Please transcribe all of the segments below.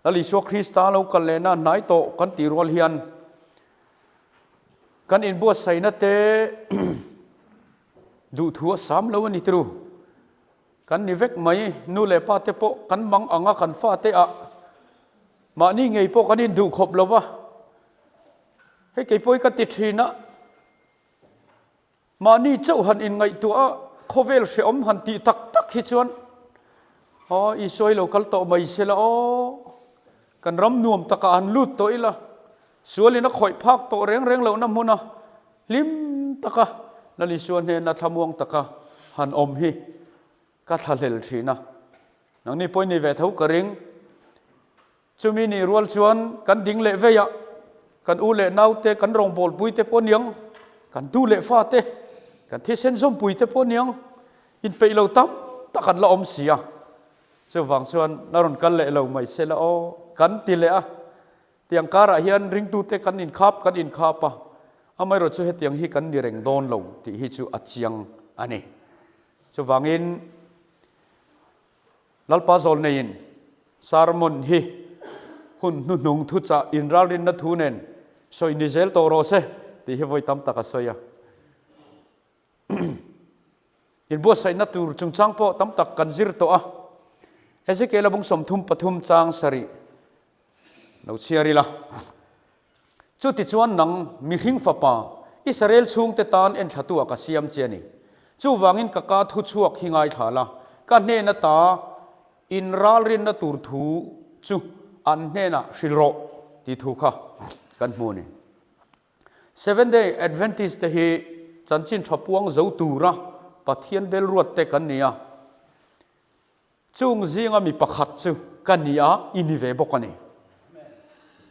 ลลิชัวคริสตาเรากันเลนะนายโตกันตีรอลเฮียนกันอินบัวใส่นะเต ดูทัวสามแล้วนี่ตรูกันนิเวกไหมนู่เลปาเตโปกันบังอ่างกันฟ้าเตอะมานี่ไงโปกันอินดูขบแล้ววะให้ไก่ป่วยกันติดทีนะมานี่เจ้าหันอินไงตัวโคเวลเสียมหันตีตักฮิจวนอ๋ออีสวยเราคัลโตไม่เสละอ๋อกันรำนวมตะการลุดตัวอีละสวยเลยนะข่อยพักโตเร่งเหล่านั้นมุนะลิมตะกะนั่นลิสวยเนี่ยนัทมวงตะกะหันอมฮีกัทะเลลทีนะนังนี่ป่วยนี่เวทเอากระริงจุมีนี่รัวชวนกันดิ่งเละเวียกันอูเละนาวเตกันรองบอลปุยเตปนยังกันดูเละฟ้าเตกันที่เส้นส้มปุยเตปนยังอินไปเราตั้มตะกันละอมเสียเจ้าฟังส่วนนารนกันเละเราไม่เสละอ๋อกันตีเละเตียงการะเฮียนริงตูเตกันอินคาบปะอาไม่รถช่วยเตียงฮีกันดีเร่งโดนลงที่ฮิจูอัดเชียงอันนี้เจ้าฟังอินลัลปาโซลเนินสารมนฮีคุณนุ่งทุจ่าอินราลินนัทูเนนสอยนิเซลโตโรเซที่ฮิวอยตั้มตะกัสอยอินบัวใส่นัตูจุงจังโปตั้มตะกันซิรโตอะเอเซเกลบงสมทุมปฐุมจางสรีเราเชียรีละจุดที่ชวนนังมีหิงฟ้าป่าอิสราเอลช่วงเตตานเอ็นทัตัวกับเซียมเจนี่จู่วางอินกะกาทุชวกหิงไอถาละกันเนนตาอินราลินนัตูทูจู่อันเนน่ะชิโรที่ถูกค่ะกันมูนี่ 7 Day Adventist เฮจันจินทับวงเจ้าตูระปัทเทียนเบลรวดเตกันเนี่ยจุงจีงมีประคัดจูกันเนี่ยอินิเวบกันนี่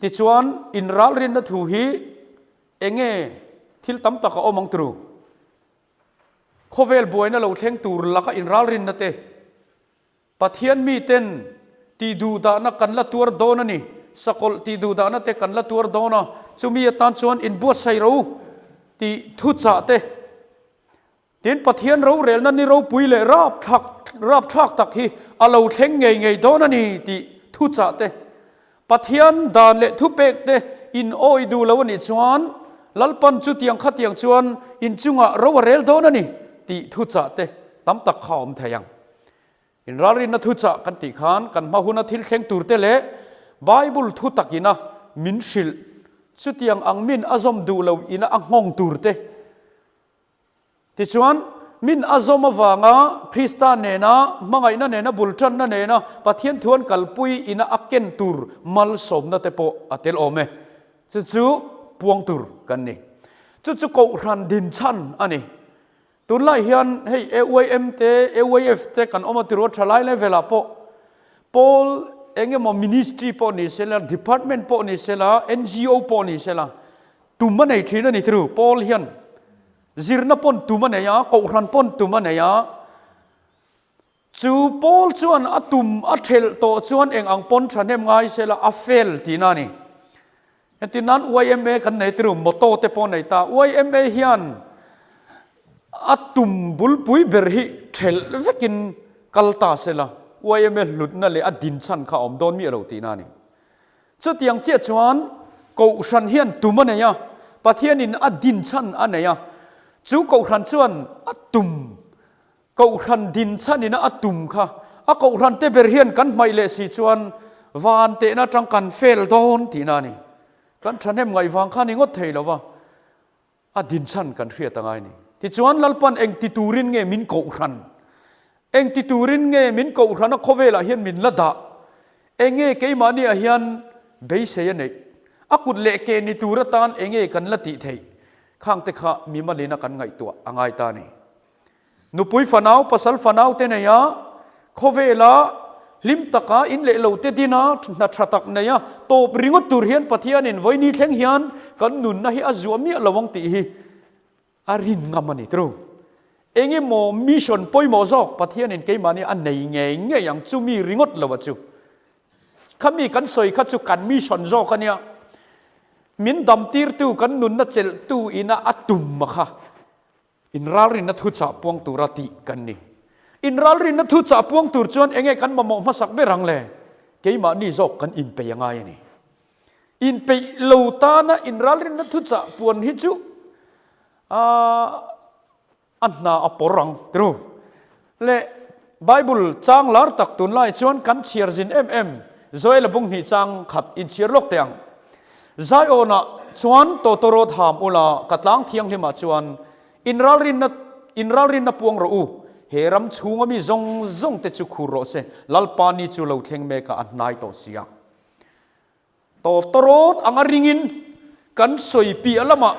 ที่ชวนอินรัลรินนัทูฮีเองทิลตั้มตะกอมังตรูโคเวลบวยน่ะเราเทงตูรละก็อินรัลรินนัตเตปัทเทียนมีเต้นตีดูดานะกันละตัวโดนนี่สกลตีดูดานะเตกันละตัวโดนะจูมีตันชวนอินบัวใส่เราตีทุจาเตเตียนปัทเทียนเราเรลนั่นนี่เราปุยเลยราบทักตักฮีอาเราเทงไงโดนนี่ตีทุจาเตปัทเทียนดานเลทุเปกเตอินโอยดูแล้วนี่ชวนลัลปันจุดยังขัดยังชวนอินจุงะเราเรลโดนนี่ตีทุจาเตตั้มตักข้าวมทยังอินรารินนัทุจากันติขานกันมาหุนทิลเข่งตูร์เตเลไบเบิลทุตักอินะมินชิลสุดยังอังมินอาซอมดูเราอินะอังฮองตูร์เตที่ชวนมินอาซอมวางาคริสตานเนนะมังไงนั่นเนนะบุลชันนั่นเนนะปะเทียนทวนกัลปุยอินะอักเกนตูร์มัลสมนั่นเตโปอัตเตลโอเมจู่ปวงตูร์กันนี่จู่กูรันดินชันอันนี้ตุลาเฮียนให้AYMเตAYFเตกันออกมาติรวจทลายเลเวลาปอลเองมามินิสทรีปอนี่เสละดีพาร์ตเมนต์ปอนี่เสละ NGO ปอนี่เสละตุมันไอทีนั่นนี่ทรูปอลเฮียนจิรนับปนตุมันเนี่ยกูรันปนตุมันเนี่ยจู่ปอลชวนอัตุมอัเทลโตชวนเองอังปนฉันเห็นไงเสละอัฟเฟลที่นั่นนี่ทีนั้น YMA กันไหนทรูมโตเตปอนไหนตา YMAเฮียนอัตุมบุลปุยเบอร์ฮีเทลเวกินกัลตาเซล่าว่ายังไม่หลุดนั่นเลยอดินชันข้าอมโดนมีเราตีนั่นนี่จุดยังเจ้าชวนกูชันเฮียนตุมันเนี่ยปะเทียนินอดินชันอันเนี่ยจู่กูชันชวนอัตุมกูชันดินชันนี่นะอัตุมค่ะกูชันเตเบอร์เฮียนกันไม่เลสิชวนวานเตนะจังกันเฟลโดนตีนั่นนี่กันฉันเห็นไงวางข้านี่งดเทแล้วว่าอดินชันกันเรียตั้งไงนี่ที่ชวนลัลปันเองติตูรินเงมินกูรันเองติตูรินเงมินกูรันนักโคเวลาเฮียนมินละดาเองเงเกยมานี่เฮียนเบยเซียนเองอากุดเละเกนิตูระตานเองเงกันละติเทยข้างเตะข้ามีมาเลนักันไงตัวอ่างไงตานี่นุปุยฟนาวปัสลฟนาวเตเนียโคเวลาลิมตะกาอินเละเหลาเตดินานัทตักเนียโตปริงตุเฮียนปะเทียนินไว้นี่เชงเฮียนกันนุนนะฮิอาจัวมีละวังตีฮีอารินงามันนี่ตรูเองโมมิชชั่นป่วยโมซอกปะเทียนินเกยมานี่อันไหนเงี้ยอย่างจูมีริงดละวะจูข้ามีกันสวยข้าจูกันมิชชั่นซอกกันเนี่ยมินดำตีร์ตูกันนุนนัดเจลตูอินะอัตุมมะค่ะอินราลินนัดทุจ่าปวงตุรติกันนี่อินราลินนัดทุจ่าปวงตุรจวนเองกันมาโมมาสักเบรังเลย ke ma ni zok kan in pe yangai ni in pe lo ta na in ralrin na thu cha puan hi chu anna aporang tru le bible chang lar tak tun lai chuan kan chiar jin zoi la bung ni chang khat in chiar lok teang zai ona chuan to toro tham ula katlang thiang hlima chuan in ralrin na puang ro u heram chunga mi zong te chu khuro se lalpani chu lo thleng me ka annai to sia to torot anga ringin kan soi pi alama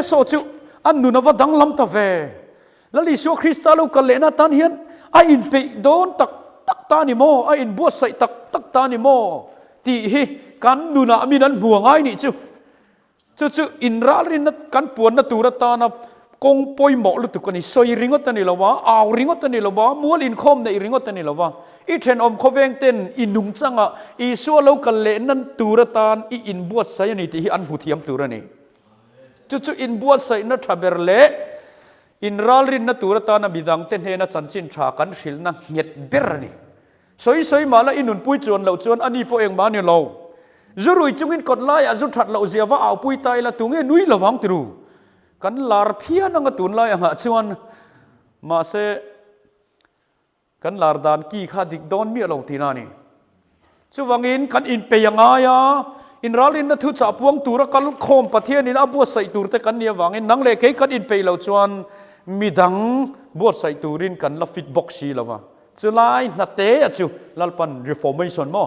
so chu annu na wadang lam ta ve lali so krista lo ka lena tan hian a in pe don tak ta ni mo a in buat sai tak ta ni mo ti hi kan nu na mi nan huangai ni chu in ralrin na kan puan na tura ta na kong poi mo lu tu kani soi ringot ani lawa aw ringot ani lawa mual in khom nei ringot ani lawa I then om khoveng ten inung changa I so lo kal le nan turatan I in buat sai ni ti hi an huthiam turani chu in buat sai na thaber le in ralrin na turatan na bidang ten he na chanchin tha kan hril na nget ber ni soi mala inun pui chuan lo chuan ani po eng ma ni lo zurui chungin kot lai a zu that lo ziawa aw pui tai la tunge nui lawang tru kan lar phia nanga tun lai anga chuan ma se kan lar dan ki kha dik don mi lo tina ni chuwangin kan in pe yanga ya in ralin na thu cha puang tura kal khom pathian in abu sai tur te kan nia wangin nang le ke kan in pe lo chuan midang buat sai turin kan la fit box si lawa chulai na te achu lalpan reformation mo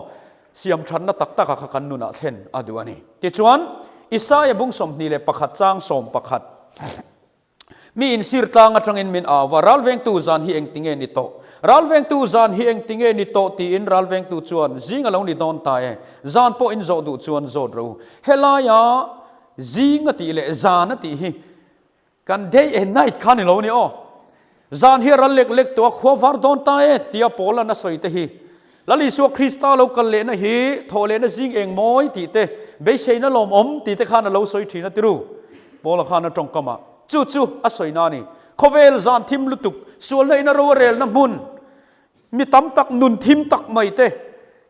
siam than na tak ka kan nu na then aduani ti chuan Isaiah bung som ni le pakhat chang som pakhat mi in sir tang atangin min awa ralveng tu zan hi eng tinge ni to ralveng tu zan hi eng tinge ni to ti in ralveng tu chuan zing along ni don ta e zan po in zo du chuan zo ro helaya zing ati le zan ati hi kan day and night khan lo ni o zan hi ral lek to khwa var don ta e tia pola na soi te hi lali so krista lo kal le na hi thole na zing eng moi ti te be sei na lom om ti te khan lo soi thina tiru pola khan na tong kama chu a soi na ni khovel zan thim lutuk sual nei na ro rel na mun mi tam tak nun thim tak mai te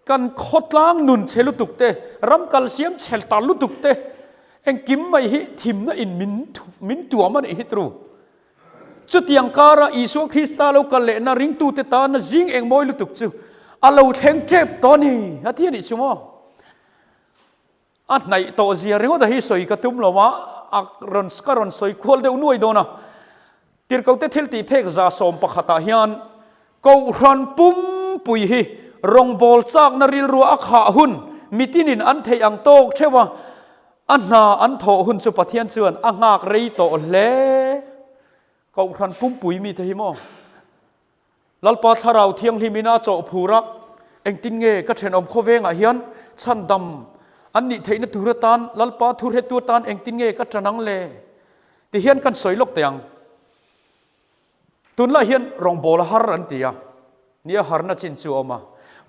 kan khotlang nun chelutuk te ram calcium chel tal lutuk te eng kim mai hi thim na in min tua man hi tru chu tiang kara isu krista lo kal le na ring tu te ta na jing eng moi lutuk chu alo theng trep to ni athi ni chumo at nai to zia ringo da hi soi ka tum lo wa ron soi khol de unuai dona tir kau te thil ti phek za som pakhata hian ko ran pum pui hi rong bol chak na ril ru akha hun mitinin an thei ang tok thewa anna an tho hun chu pathian chuan angak rei to le ko ran pum pui mi the hi mo lalpa tharau thiang hlimina cho phura engtin nge ka then om khowenga hian chan dam an ni theina turatan lalpa thur he tuatan engtin nge ka tranang le ti hian kan soilok teang tun la hian rong bol har an tia nia har na chin chu oma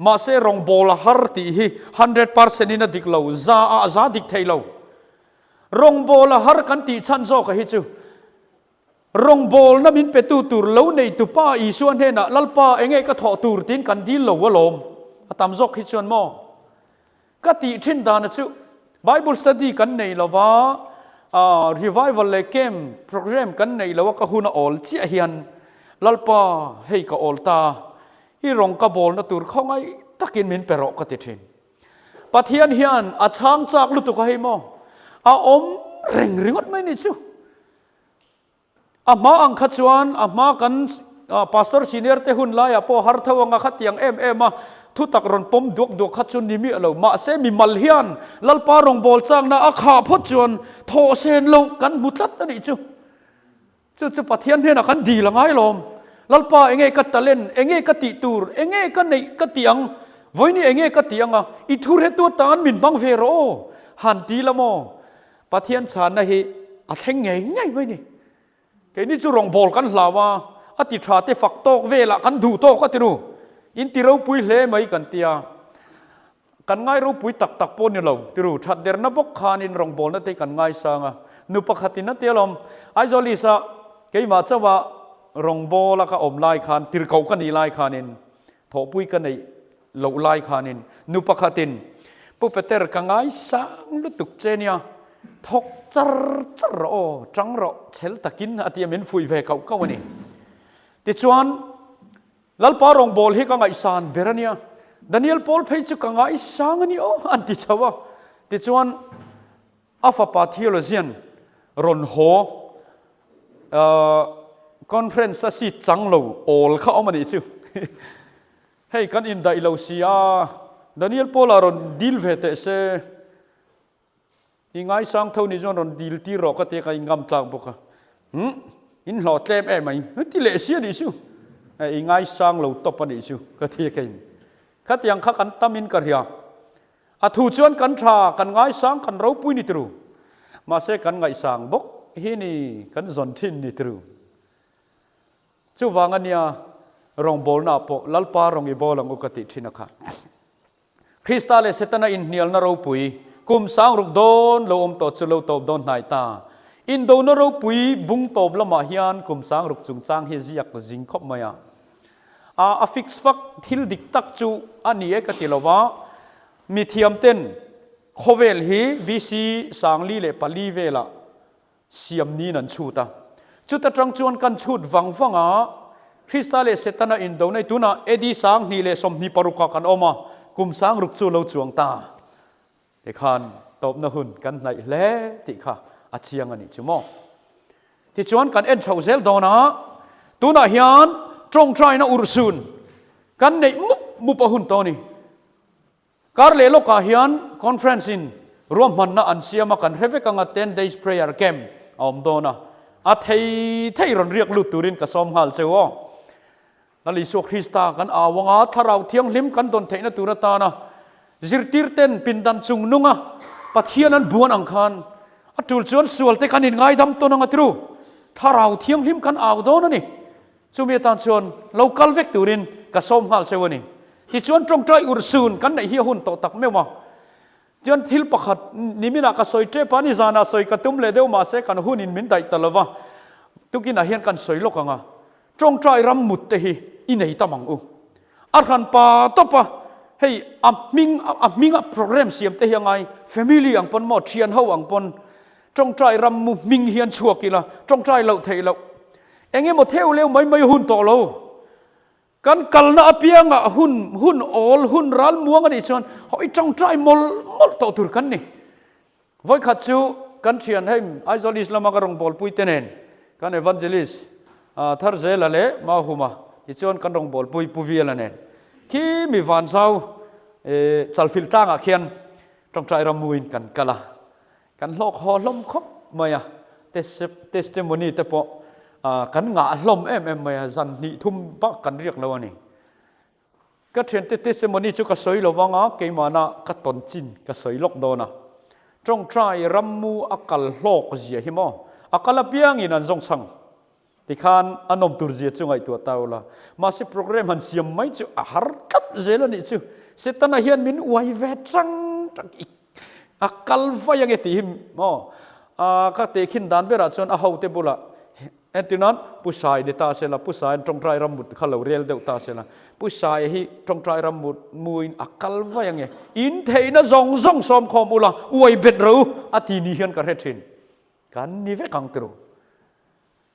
ma se rong bol har ti hi 100% in a dik lo za dik thailo rong bol har kan ti chan zo ka hi chu rong bol na min pe tu tur lo nei tu pa I suan he na lalpa enge ka tho tur tin kan dil lo walom atam zok hi chuan mo ka ti thin dan chu bible study kan nei lawa revival le camp program kan nei lawa ka huna all chi hian lalpa hei ka olta hi rong ka bol na tur khongai takin min pero ka ti thin pathian hian a chang chak lu tu ka hei mo a om ringot mai ni chu ama ang khachuan ama kan pastor senior te hun la ya po har thawanga khatiang em thu tak ron pom duak khachun ni mi alo ma se mi mal hian lalpa rong bol chang na akha phot chuan tho sen lo kan mutlat ani chu pathian he na kan di langai lom lalpa enge ka talen enge ka ti tur enge ka nei ka tiang voini enge ka tianga I thur he tu tan min bang ve ro han ti lamo pathian chan na hi a theng ngai mai ni ke ni chu rong bol kan hlawa ati tha te fak tok vela kan du to ka tiru in ti ro pui hle mai kan tia kan ngai ro pui tak po ni lo tiru that der na bok khan in rong bol na te kan ngai sanga nu pakhatin na telom ai zoli sa ke ma chawa rong bol ka om lai khan tir kau kan ni lai khanin tho pui kan nei lo lai khanin นุปขตินปุเปเตอร์กังไงสังลุตุกเจเนียทกจรโอจังรอเชลตะกินอติยามินฟุยเวเขาวันนี้ติจวนลัลปารองบอลให้กังไงสานเบรเนียดานิเอลปอลเพย์จุกังไงสังนี่โออันติชาวะติจวนอาฟาปาเทียโลเซียนรอนโฮคอนเฟรนซ์สิจังโลโอลเขาเอามาดิซิวให้กันอินได้เราเสียดานิเอลปอลารอนดีลเวเตเซยังไงสังเท่านี้จวนรอนดีลที่รอกเตะกันงำจากบุกอินหล่อเต็มไหมที่เลเซียดิซิวยังไงสังเราตบปนิซิวก็เทียกันขัดยังขัดกันตามินกันเฮียอาทูจวนกันชากันไงสังกันเราปุยนิตรูมาเสกันไงสังบกฮินี่กันจนทินนิตรูจู่วางันเนี่ยรองบอลน่าปอลัลปารองอีบอลงอุกติทินักคริสตัลเลสตันอินเนียลนาเราปุยกุมสังรุกโดนโลอมตอดสุโลตบโดนนายตาอินโดนาเราปุยบุงตบละมาฮิยันกุมสังรุกจุงจางเฮจิยักจิงขบมายาอาฟิกส์ฟักทิลดิกตักจูอันนี้ก็ติลาวะมีเทียมเต้นโคเวลฮีบีซีสังลีเลปาลีเวล่าเสียมนี้นั่นชูตาจุดตะจังจวนกันชุดวังฟังคริสตัลเลเซตันอินโดในตุนาเอดีสังนี่เลสมนิปารุกากันออกมากุมสังรุกจูเลวจวงตาเด็กขันตบนหุ่นกันในเล่ติค่ะอาเชียงอันนี้จุโมที่จวนกันเอ็นชาวเซลโดนะตุนาฮิยันตรงใจนะอุรซุนกันในมุปะหุ่นตัวนี้การเล่โลกาฮิยันคอนเฟรนซินรวมมันนะอันเสียมากันเรเวกังอั10 days prayer camp อมโดนะอาเทยรอนเรียกลุตุรินกับสมฮัลเซวะนั่นลิสุคริสตากันอาวังอาทาราวเทียงลิมกันตนเทนตุรตานะจิรติรเต้นปินดันจุงนุงะปัทเฮียนันบวนอังคารอัตุลชวนสวลเตกันอินไงดำตัวนังอัตรูทาราวเทียงลิมกันอาวโดนนี่จุเมียตันชวนเราคัลเวกตุรินกับสมฮัลเซวะนี่ที่ชวนตรงใจอุรซูนกันในเฮียหุ่นโตตักไม่มาจนทิลปะขัดนิมินักสอยเจ็บปานิจานาสอยกระตุ้มเลเดวมาเสกันหุ่นอินมินได้ตลอดว่าทุกินอาเฮียนกันสอยโลกังอ่ะตรงใจรำมุดเตหีอินไหนตามังอูอารันปาตบปะให้อับมิงโปรแกรมเสียมเตหียังไงแฟมิลี่อังปนหมดเชียนเฮาอังปนตรงใจรำมุมิงเฮียนชัวกิละตรงใจเราเทเราเองเงี้ยหมดเทวเร็วไม่หุ่นโตเรากันกัลนาเปียงอ่ะหุ่นโอลหุ่นรัลมัวกันอีกส่วนเขาอีจังใจมลต่อตุรกันนี่ไว้ขัดชูกันเชียนให้ไอซอลิสลามากระรงบอลปุยเตเนนกันเอวันเจลิสทาร์เซลเล่มาหุมาอีส่วนกันรงบอลปุยปูวิเอลเนนที่มีวันเช้าซัลฟิลตังอ่ะเขียนจังใจรำมุยกันกันละกันโลกหอลมคบมาอ่ะเทสติโมนีเตปอกันงาลมไม่จันนี่ทุ่มปักกันเรียกเราอันนี้ก็เทียนเตสโมนีจุกสอยเราวังเกี่ยมานะกัตนจินกสอยลกโดนะจงใจรำมูอักลโลกเสียหิมออักลเปียงอินันจงสังที่ขานอนมตุรเจียจุงไอตัวเต่าละมาสิโปรแกรมหันเสียมไม่จุอาหารกัดเจลนี่จุเสตันเฮียนมินไวเวจังอีกอักลไฟยังเอติหิมก็เตขินดานเบราจนอาหาวเตบุละเอ็นตินันผู้ชายเดตาเซลผู้ชายตรงใจรำมุดเขาเรียลเดตาเซลผู้ชายที่ตรงใจรำมุดมุยอักลไฟยังไงอินเทนะจงสอมคอมุละอวยเบ็ดรู้อาทินี้เห็นกันเห็นกันนี่เวกังตรู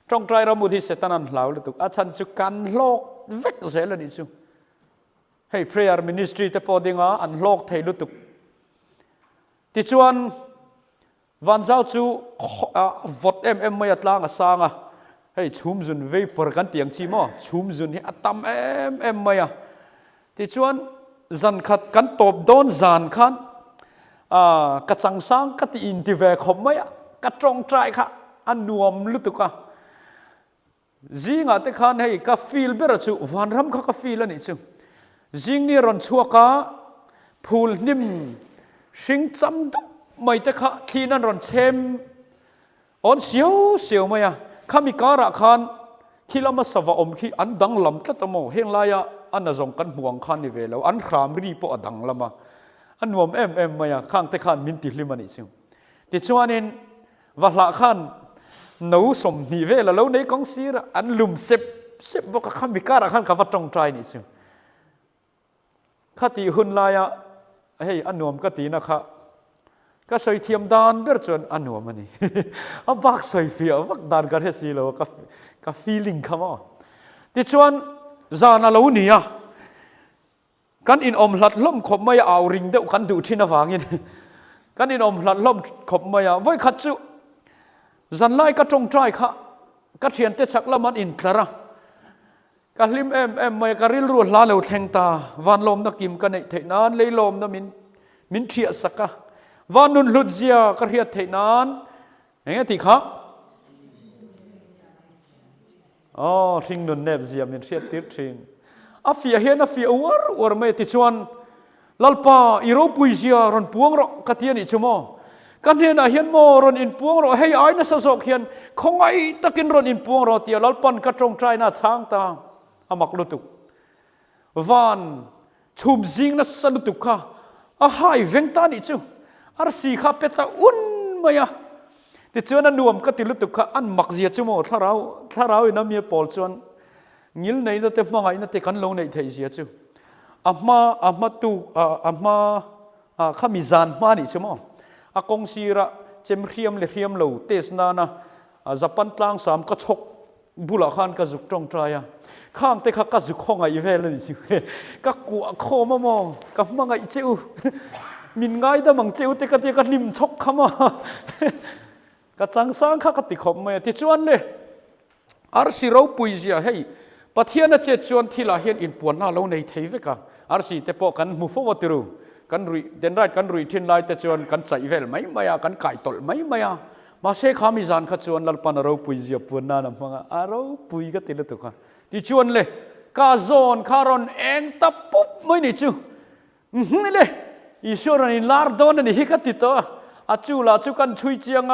ตรงใจรำมุดที่เสตันันเหล่าเลยตุกอาชันจุกันโลกเวกเซลนี่จุให้ prayer ministry แต่พอดีงาอันโลกไทยลุตุกที่ชวนวันเจ้าจูวอดไม่อัดล้างอาสางอ่ะให้ชุมจุนเว้ยปรกันเตียงชีมอชุมจุนให้อัตตามไม่อ่ะที่ชวนจันขัดกันตบโดนจันขันกระจังสร้างกติอินทิเวคไม่อ่ะกระจงใจค่ะอันนวมลุตุกะจิงอ่ะแต่ขันให้กาฟิลเบรจูวันรำข้ากาฟิลนี่จูจิงนี่รอนชัวกะพูลนิมชิงจำดุไม่แต่ข้าที่นั่นรอนเชมอ่อนเสียวไม่อ่ะข้ามีการะคันที่เรามาสวะอมที่อันดังลำตัดโมเฮงลายอันน่ะจงกันห่วงคันนี่เวลาอันขามรีปอดังละมาอันวมไม่อ่ะข้างแต่ขันมินติลิมันนี่สิที่ชวนเองว่าละขันนูสมนี่เวลาแล้วในกองซีระอันลุมเสพบอกข้ามีการะคันข้าว่าตรงใจนี่สิข้าที่หุ่นลาย เฮ้ยอันนวมก็ตีนะคะก็สอยเทียมดานเบอร์จนอันนวมมันนี่อับักสอยเฟียวบักดานกันเฮสิโลก็feeling คำว่าที่ชวนจานาลูนี่อ่ะกันอินอมหลัดล้มขบไม่เอาริงเดากันดูที่นาวางินกันอินอมหลัดล้มขบไม่เอาไว้ขัดจุจันไล่ก็จงใจค่ะก็เทียนเตชักละมันอินคลาระก็ลิมไม่ก็ริลรัวลาเลวแทงตาวันลมนักกิมกันในเทนานเลยลมนักมินเทียสักกะวันนุนลุดเซียก็เทียเทนานอย่างงี้ที่ค่ะอ๋อทิ้งนุนเนบเซียมินเทียติดทิ้งอาฟิอาเฮนอาฟิอวร์ไม่ติดชวนลัลปาอิโรปุยเซียรอนปวงรอกเทียนอิชโมกันเห็นอาเฮียนโมรอนอินปวงรอให้ไอ้น่ะสะสกเฮียนคงไอ้ตะกินรอนอินปวงรอเตียลัลปันกระจงใจน่าช้างตาอามักลุตุกวันชุมซิงน่ะสลุตุกค่ะอาหายเวงตานิจูอาร์สีข้าเป็ดตาอุ่นมา呀ติจวนนั้นนวมก็ติลุตุกค่ะอันมักเสียจูโมถ้าเราอินะมีปอลชวนงิลในนั่นเต็มมังไงนั่นเต็มกันลงในไทยเสียจูอามาตุอามาข้ามีจานมานี่จูโมอากงซีระเจมเรียมเลเรียมเหลวเตสนานะจับปันตลางสามก็ชกบุหรี่ขันก็จุกตรงใจอ่ะข้างแต่ข้าก็จุกข้องไอ้เวลนี่สิก็กัวโคมามองกับมังไอ้เจ้ามินง่ายแต่มังเจ้าแต่ก็เดียก็นิ่มชกเข้ามาก็จังสร้างข้าก็ติดขมมาที่ชวนเลยอาร์ซีเราปุยเสียให้ประเทศนั้นเจชวนที่ละเห็นอินปวนน่าเราในไทยเวกะอาร์ซีแต่พอกันมุฟวัติรูกันรุยเดินได้กันรุยทิ้งไล่แต่ชวนกันใจเวลไม่มากันไก่ตลไม่มามาเสกขามิจานขัดชวนลัลปันเราปุยเสียปวนน่านะมังเราปุยก็ติดแล้วตุกะที่ชวนเลยกาโซนคารอนเองตะปุ๊บไม่นี่จูนี่เลยอิสุรันิลาร์ดอนนี่ฮิกัติโตอาจูลาจูกันช่วยเจียง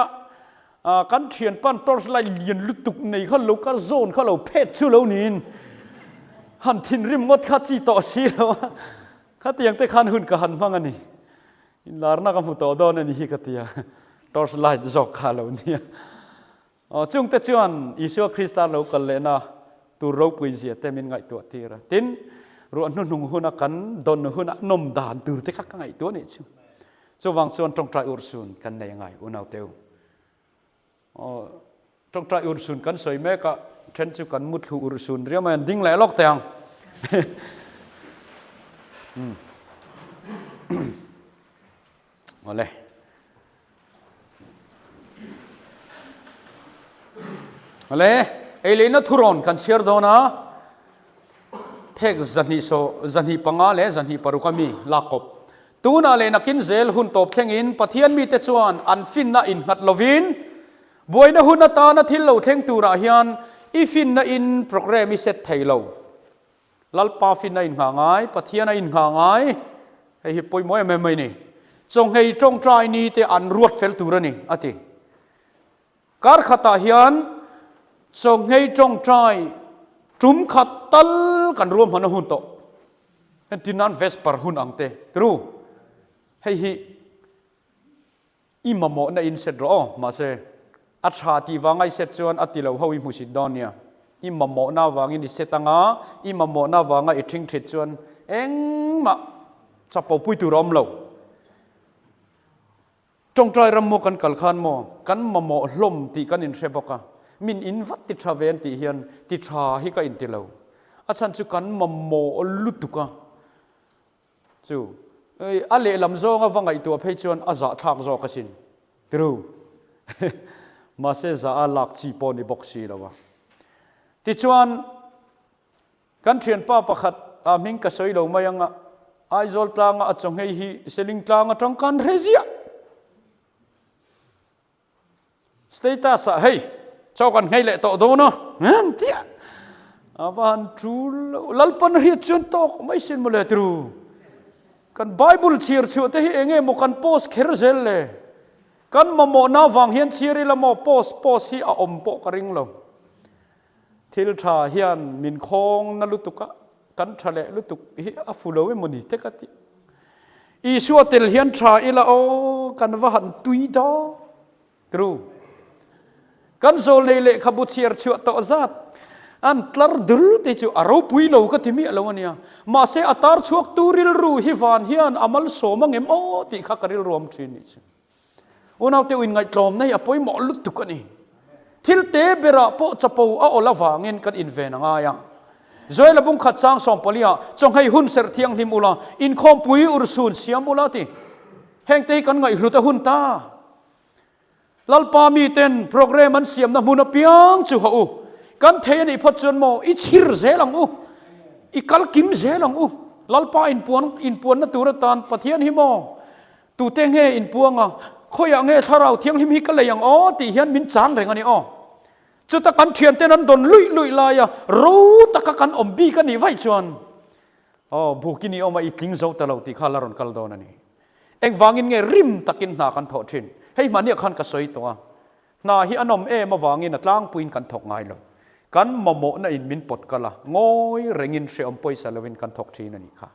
กันเทียนปั้นตอร์สไลยันลุตุกในเขาลูกกาโซนเขาเราเพชรชูเรานี่หันทินริมงดข้าจีต่อชีแล้วข้าเตียงแต่ขันหุ่นกับหันฟังอันนี้ลาร์นักมุตโตดอนนี่ฮิกัติยาตอร์สไลจอกขาเราเนี่ยจุงแต่ชวนอิสุคริสต์เรากันเลยนะตัวเราปุยเสียแต่มินไงตัวที่ระตินรัวนุ่งหุ่นกันดอนหุ่นนมด่านตัวที่ข้างไงตัวนี้ชิววังส่วนตรงใจอุรสุนกันในยังไงอุณเอาเตียวตรงใจอุรสุนกันสวยแม่ก็เช่นจุกันมุดหูอุรสุนเรียกมันดิ้งไหลล็อกเตียงมาเลยมาเลยเอเลน่าทุรนกันเชียร์โดนะเพกจันฮีปังอาเลจันฮีปารุกามีลากบตูน่าเลนักินเซลหุ่นตบแข่งอินปะเทียนมีเตจวนอันฟินน่าอินหัดลวินบวยน่าหุ่นน่าตาน่าทิลโลแข่งตูราฮิอันอีฟินน่าอินโปรแกรมมิเซตไทยโลลัลปาฟินน่าอินห่างไงปะเทียนน่าอินห่างไงให้ฮิปโปยมวยไม่นี่จงให้จงใจนี้เตอันรวดเฟลตูระนี่อะติการขัดฮิอันจงให้จงใจจุ่มขัดตัลกันรวมหันหุ่นโตเห็นที่นั่นเวสปาร์หุ่นอังเตรู้ให้ฮิอิมามโมนอินเสดรอมาเซอัชาติวางไอเสดจวนอัติเลวเฮาวิมุสิดอนเนี่ยอิมามโมนาวางอินดิเสตังอาอิมามโมนาวางไอทิ้งเถิดจวนเอ็งมาจับปปุยตุรอมเลวจงใจรำโมกันกัลขันโมกันมามโมลมตีกันอินเชบกะมินอินวัดติดชาเวนติเฮียนติดชาฮิกอินติเลวอาจารย์จุกันมโมลุตุกะจูอาเลลำโซงวังไอตัวเพจวนอาจะทักโซกสินตรูมาเสจะอาลักจีปอนิบอกซีแล้ววะติดชวนกันเทียนป้าประคัดอามิงกระสอยลงมายังไอโซลตางอาจงให้ฮิเซลิงตางอาจงกันเรเซียสเตตัสเฮ้ยเจ้ากันให้เละโตโดนะนั่นเตี้ยอาวันจูลัลปันเรียชวนตกไม่สินมาเลยตรูกันไบเบิลเชียร์ชัวแต่เองมุกันโพสเคร์เซลเลยกันมาโมนาวังเฮียนเชียร์ละโมโพสที่อมโปกริงลงทิลชาเฮียนมินคงนั่นลุตุกะกันทะเลลุตุกฮิอาฟูโลเวมุนีเทกติอีชัวเตลเฮียนชาอิละโอกันว่าหันตุยดอตรูกันโซเลเลขบุเชียร์ชัวต่อจัด อันตลาดุลติจูอารมณ์ปุยโลก็ที่มีอะไรวะเนี่ยมาเสอตาร์ชวกตูริลรูฮิฟานเฮียนอามัลโสมังเอ็มโอติข้ากริลรวมทีนี่อุณเอาเตวินไงกลอมในอภัยหมอลุตุกันนี่ทิลเตเบระโปจะปูเอาอลาวาเงินกันอินเวนงายังจอยละบุงขัดจางสองปลียจงให้หุ่นเสรเทียงทิมุลาอินคอมปุยอุรสุนเสียมุลาติแห่งเตกันไงหลุดหุ่นตาลัลปามีเต็นโปรแกรมมันเสียมนะมุนเปียงจูฮอูกันเทนี่พอจนโมอิชิรเซลังอูอีกัลกิมเซลังอูลัลปาอินปวนนะตุรตานปะเทียนหิโมตูเตงเฮอินปวงอ่ะขอยางเฮถ้าเราเที่ยงหิมฮิกันเลยอย่างอ๋อตีเฮียนมินจางแรงอันนี้อ๋อจุดตะกันเทียนเตนั้นโดนลุยลายอ่ะรู้ตะกันอมบีกันนี่ไว้ชวนอ๋อบุกินี่ออกมาอีกลิงเจ้าตะเราตีข้าลารอนกัลโดนันนี่เอ็งวางินไงริมตะกินหนากันถอดทิ้งให้มันเนี่ยขันกระสอยตัวนาฮิอนอมมาวางินนัดล้างปุยกันถกไงเลยกันมโมน่ะอินมินปดกันละงอยเร่งินเสียอมปอยสารวินกันถกทีนั่นนี่ค่ะ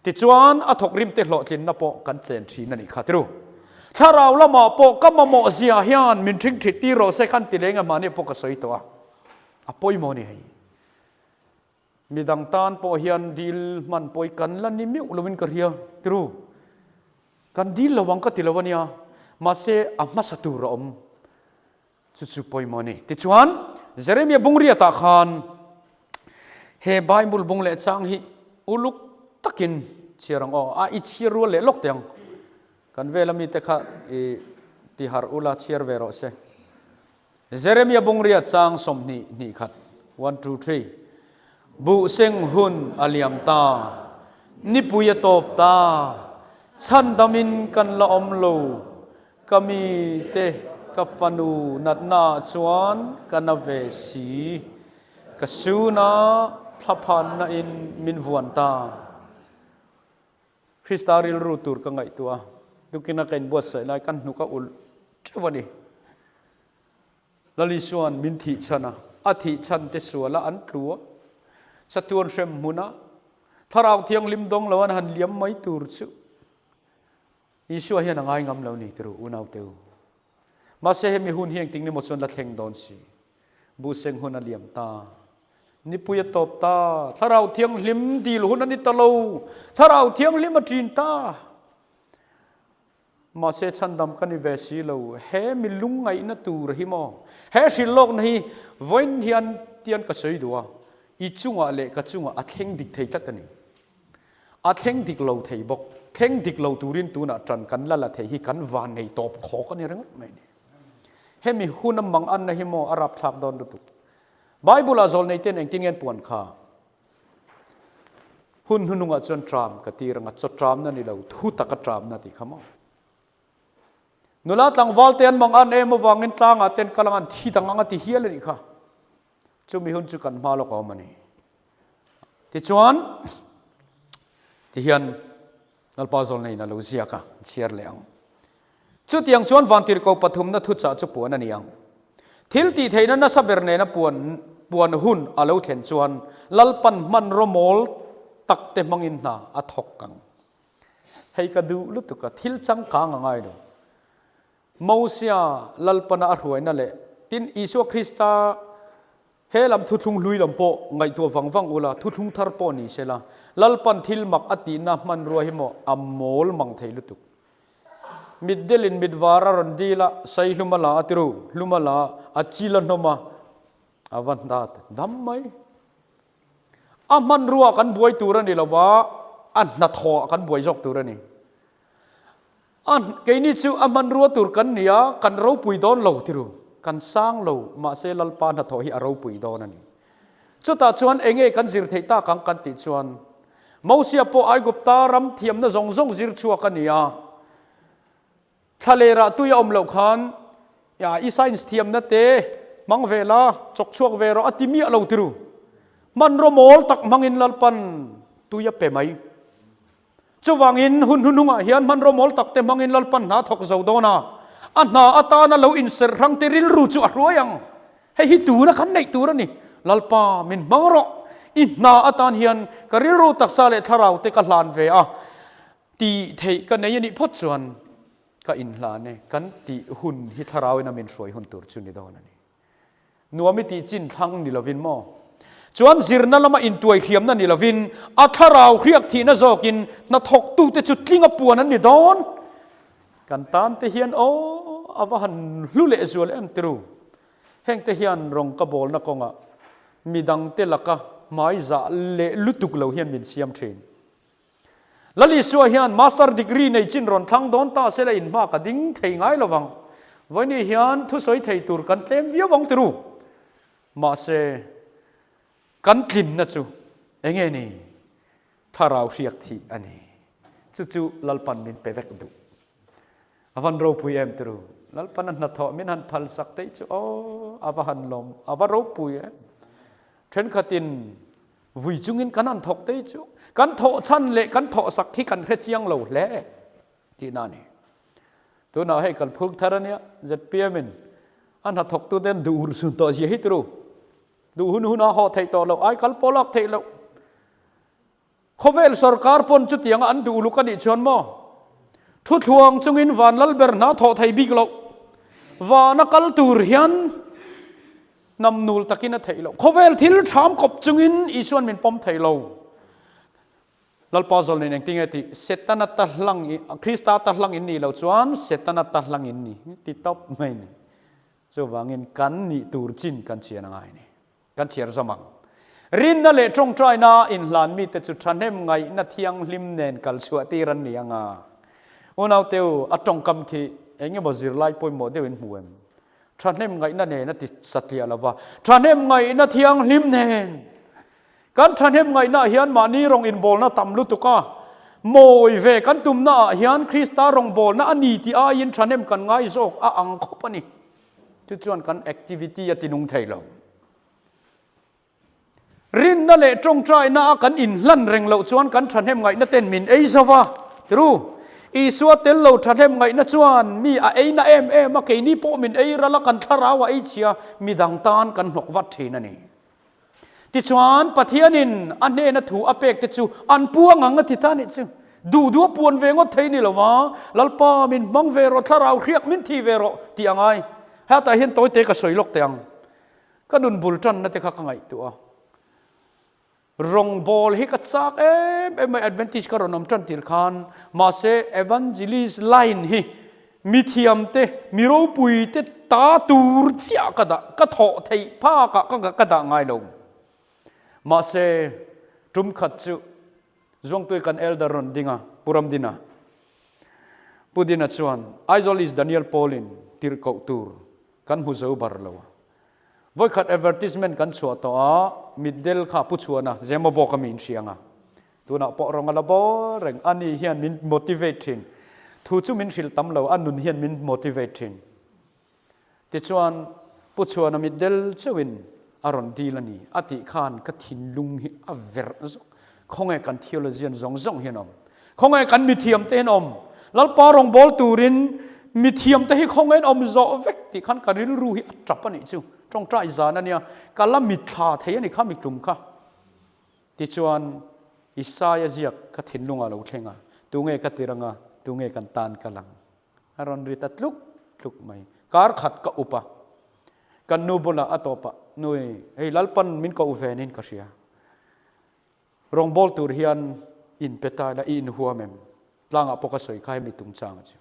ติจวนอถกริมเตหลอจินนับปกันเซนทีนั่นนี่ค่ะที่รู้ถ้าเราละมาปก็มโมเสียฮิอันมินทิ้งทิตีเราใส่ขันติเลงมาเนี่ยปกสอยตัวอปอยโมนี่ให้มีดังตานปอฮิอันดีลมันปอยกันละนิมิวลวินกระเฮียที่รู้กันดีลระวังก็ติละวันนี้มาเสอมาสตูรอมสุดๆปอยโมนี่ติจวนเจเรมียบุงเรียตาขานเฮบายบุลบุงเละจังฮิอุลุกตะกินเชียรังอิชีรัวเละลกเตียงกันเวลามีแต่ข้าที่หาอุลาเชียร์เวโรเซเจเรมียบุงเรียจังสมนี่ขัด 1 2 3บุเซงหุนอลิยมตานิปุยตบตาฉันดามินกันละอมโลก็มีเตกัฟนูนัดนาชวนกันเวสีกสูนาทัพันนาอินมินวันตาคริสตาริลรูตูร์กังไงตัวดูกินนักเรียนบวชใส่ลายกันนุกอุลเจ้าวันนี้ลลิชวนมินทิชนะอาทิชันเตสัวละอันครัวสตูนเชมมุนะถ้าเราเที่ยงลิมดงแล้ววันหันเลี้ยมไม่ตูร์สุอิชัวเฮียนังไงงำแล้วนี่ตัวอุณเอาเตวมาเสมีหุ่นเฮียงติงในหมดส่วนละเทงโดนสิบูเซงหุ่นอเลียมตานิปุยตบตาถ้าเราเที่ยงลิมดีลหุ่นนันนิตะโลถ้าเราเที่ยงลิมจีนตามาเสชันดำกันในเวสีเราเฮมิลุงไงนัตูรหิมอเฮสิโลกนี้วันเฮียนเตียนก็สวยดัวอีจุงอะไรก็จุงอัดเฮงดิกเทจัดกันนี่อัดเฮงดิกเราเทยบกเฮงดิกเราตูรินตูน่ะจันกันละเทหิกันวานในตบขอกันนี่เรื่องไม่เนี่ยเฮมีหุ่นมังอันนะฮิโมอารับทักดอนดุตุไบเบิลอาจอลในเต็นเองติงเงินปวนข้าหุ่นนุ่งอัจฉริยะกตีรังอัจฉริยะนั่นนี่เราทุตักตรามนั่นที่ขโมยนุลาตังวอลเตียนมังอันมาวางเงินตังอันเต็นกำลังที่ตังอันที่เฮียเลยนี่ค่ะจุมีหุ่นจุกันมาลูกเอามันนี่ที่ชวนที่เฮียนนัลปาจอลในนั่นเราเสียค่ะเชียร์เลี้ยงจุดยังชวนวันที่เราปฐมนัทุจจะปวนนั่นยังทิลตีเทนั้นนัสเบอร์เนนปวนหุ่นอาลูเทนชวนลัลปันมันโรมอลตักเตมังอินนาอัทอกกังให้กระดูลุตุกะทิลจังกางง่ายดูมูเซียลัลปันอาหวยนั่นแหละตินอิสุคริสตาเฮลัมทุทุงลุยลำโปไงตัวฟังอุลาทุทุงทาร์โปนี่เชล่าลัลปันทิลมักอตินามันรัวหิโมอัมโมลมังเทลุตุกมิดเดลินมิดวารารันดีละไซลุมาลาอติรูลุมาลาอัจจิลันโนมาอวันดาตดัมไหมอามันรัวกันบวยตัวนี่ละวะอันนัทอกันบวยจอกตัวนี่อันแกนี่จูอามันรัวตัวกันเนี่ยกันเราปุยดอนเราติรูกันสร้างเรามาเซลัลปานัทอฮิอาเราปุยดอนนี่จุดตาชวนเองกันจิรเทตากังกันติชวนมูเซียโปไอกุปตารำเทียมนะจงจิรชัวกันเนี่ยทะเลระตุยอมเหล่าขันอย่าอีไซน์เทียมนั่นเตมังเวลาจกช่วงเวลาอติมีเราติรูมันโรมอลตักมังอินลัลปันตุยเปไหมจะวางอินหุ่นงะเฮียนมันโรมอลตักเตมังอินลัลปันนาทกเจ้าโดนาอันนาอัตานะเราอินเสรังเตริลรูจูอัรวยยังให้ฮิตูนะขันในตัวนี่ลัลปามินมังรออินนาอัตานเฮียนกริลรูตักซาเลทาราวเตกัลลานเวอะตีเทกันในยันนิพจน์ส่วนก็อินลาเนี่ยกันตีหุ่นฮิทาราวนามินสวยหุ่นตัวชุนิดานันนี่นัวมิติจินทั้งนี่เราวินมอ จวนสิรนั่นละมาอินตัวเขียมนั่นนี่ละวินอัทราวเรียกทีน่ะจอกินน่ะถกตู้แต่จุดลิงอปัวนั้นนี่ดอนกันตานเตเฮียนโออวหันลุเลจวลเอ็มตรูแห่งเตเฮียนรองกบอลนักงะมีดังเตลักะไม้จะเละลุตุกเหลาเฮียนมินเซียมเทรนแล้วลิสัวเฮียนมาสเตอร์ดีกรีในจินรอนทั้งดอนตาเซลอินมากระดิ่งเทงไงระวังวันนี้เฮียนทุสอยเทตูร์กันเต็มเวียวังตรูมาเซกันกลิ่นนะจูเองนี่ถ้าเราเรียกที่อันนี้จู่ๆลัลปันมินเปเวกดูอวันเราปุยเอ็มตรูลัลปันนัทอมินหันพัลสักเตจูโออวันลมอวันเราปุยเทรนขัดินวิจุงินกันนันทอกเตจูกันโถชันเละกันโถสักที่กันเครียงเราเละที่นั่นนี่ตัวน่าให้กันพูดทาร์เนี่ยจะเปียมินอันหัดทอกตัวเด่นดูสุนทรเสียให้ตรูดูหุ่นหุ่นอาหอไทยต่อเราไอ้กัลปอลักไทยเราเขาเวลสรการปนจุดยังอันดูลูกกันอีกชวนมั้งทุกทวงจงอินวันลัลเบอร์นาทอไทยบิกเราวานักลตูร์ยันนำนูลตะกินไทยเราเขาเวลทิลชามกบจงอินอีชวนมินปอมไทยเราลัลปาซอลนี่ยังติงไอติเซตันตัลลังคริสตาตัลลังอินนี่เราชวนเซตันตัลลังอินนี่ติดท็อปไม่นี่จะวางเงินกันนี่ตูร์จินกันเชียร์ยังไงนี่กันเชียร์สมังรินนั่นแหละตรงใจน่าอินหลานมีแต่จุดทันเฮมไงนัดเที่ยงลิมเนนกัลสวตีรันนี่ยังอ่ะวันเอาเตียวอัตรงคำที่เองยังบ่จิรไล่ป่วยหมดเดียวอินหัวมทันเฮมไงนั่นเองนัดติสัตย์ละว่าทันเฮมไงนัดเที่ยงลิมเนนกันทันเฮมไงน่าเฮียนมานี่รองอินบอลน่าตำลุตุก้าโมยเวกันตุ่มน่าเฮียนคริสตารองบอลน่าอันนี้ที่อายินทันเฮมกันไงโซกอังคบนี่จุดชวนกันแอคทิวิตี้ตินุงไทยเรารินนั่นแหละตรงใจน่ากันอินลั่นเร่งเราชวนกันทันเฮมไงน่าเต้นมินเอซาวะรู้อีสวดเตลเราทันเฮมไงน่าชวนมีไอ้น่ามาเกนี่โปมินเอระละกันทาราวะไอเชียมีดังตานกันหกวัดทีนั่นนี่ติชวนปะเทียนินอันเนน่าถูอเปกติจูอันพวงงังติตานิจูดูปวนเวงอไทยนี่ละวะลัลปามินมังเวโรทาราวเรียกมินทีเวโรที่ยังไงฮะแต่เห็นตัวเตะก็สวยลกเตียงก็ดุนบุลจันนั่นเตะข้างไงตัวรองบอลให้กัดซักไม่แอดเวนติชก็รอนมจันติร์คานมาเซเอวันจิลิสไลน์ฮิมีเทียมเตมีโรปุยเตตาตูร์เจียกระดะก็ถอไทยผ้ากะก็กระดะง่ายลงมาเซจุมขัดจุจงตัวกันเอลดารอนดิงะปุรมดินะปุดินะชวนไอโซลิสดานิเอลปอลินติร์กอตูร์กันหูเซาบาร์ลาววันขัด advertisement กันชัวตัวมิดเดิลข้าผู้ชัวนะเจมาบอกกันมินเชียงอ่ะตัวน่ะปอรองกันละบ่เร่งอันนี้เฮียนมิน motivating ทูจูมินชิลตั้มเราอันนุนเฮียนมิน motivating ติชวนผู้ชัวนะมิดเดิลเชวินอารอนดีละนี่อติขานกัดหินลุงฮิอเวร์คงไงกันเทียลเจียนซองเฮียนอมคงไงกันมิเทียมเตนอมแล้วปอรองบอลตูรินมิเทียมเตให้คงไงอมโซเวกติขันกันริลรูฮิอัตจับปนิจูตรงใจจานั่นเนี่ยกัลมิทาเทียนี่ข้ามิกลุ่มข้าที่ชวนอิสายาเจียกกัดหินลุงอะไรอุเทงะตุงเอกัดติรังะตุงเอกันตานกัลังอารอนริตัดลุกไม่การขัดกับอุปกันนูบุละอัตโตปะนุยไอ้ลัลปันมินก็อุเวนินก็เสียรองบอลตูเรียนอินเปตาและอินหัวเมมลางอปกสอยใครมีตุงจางจิ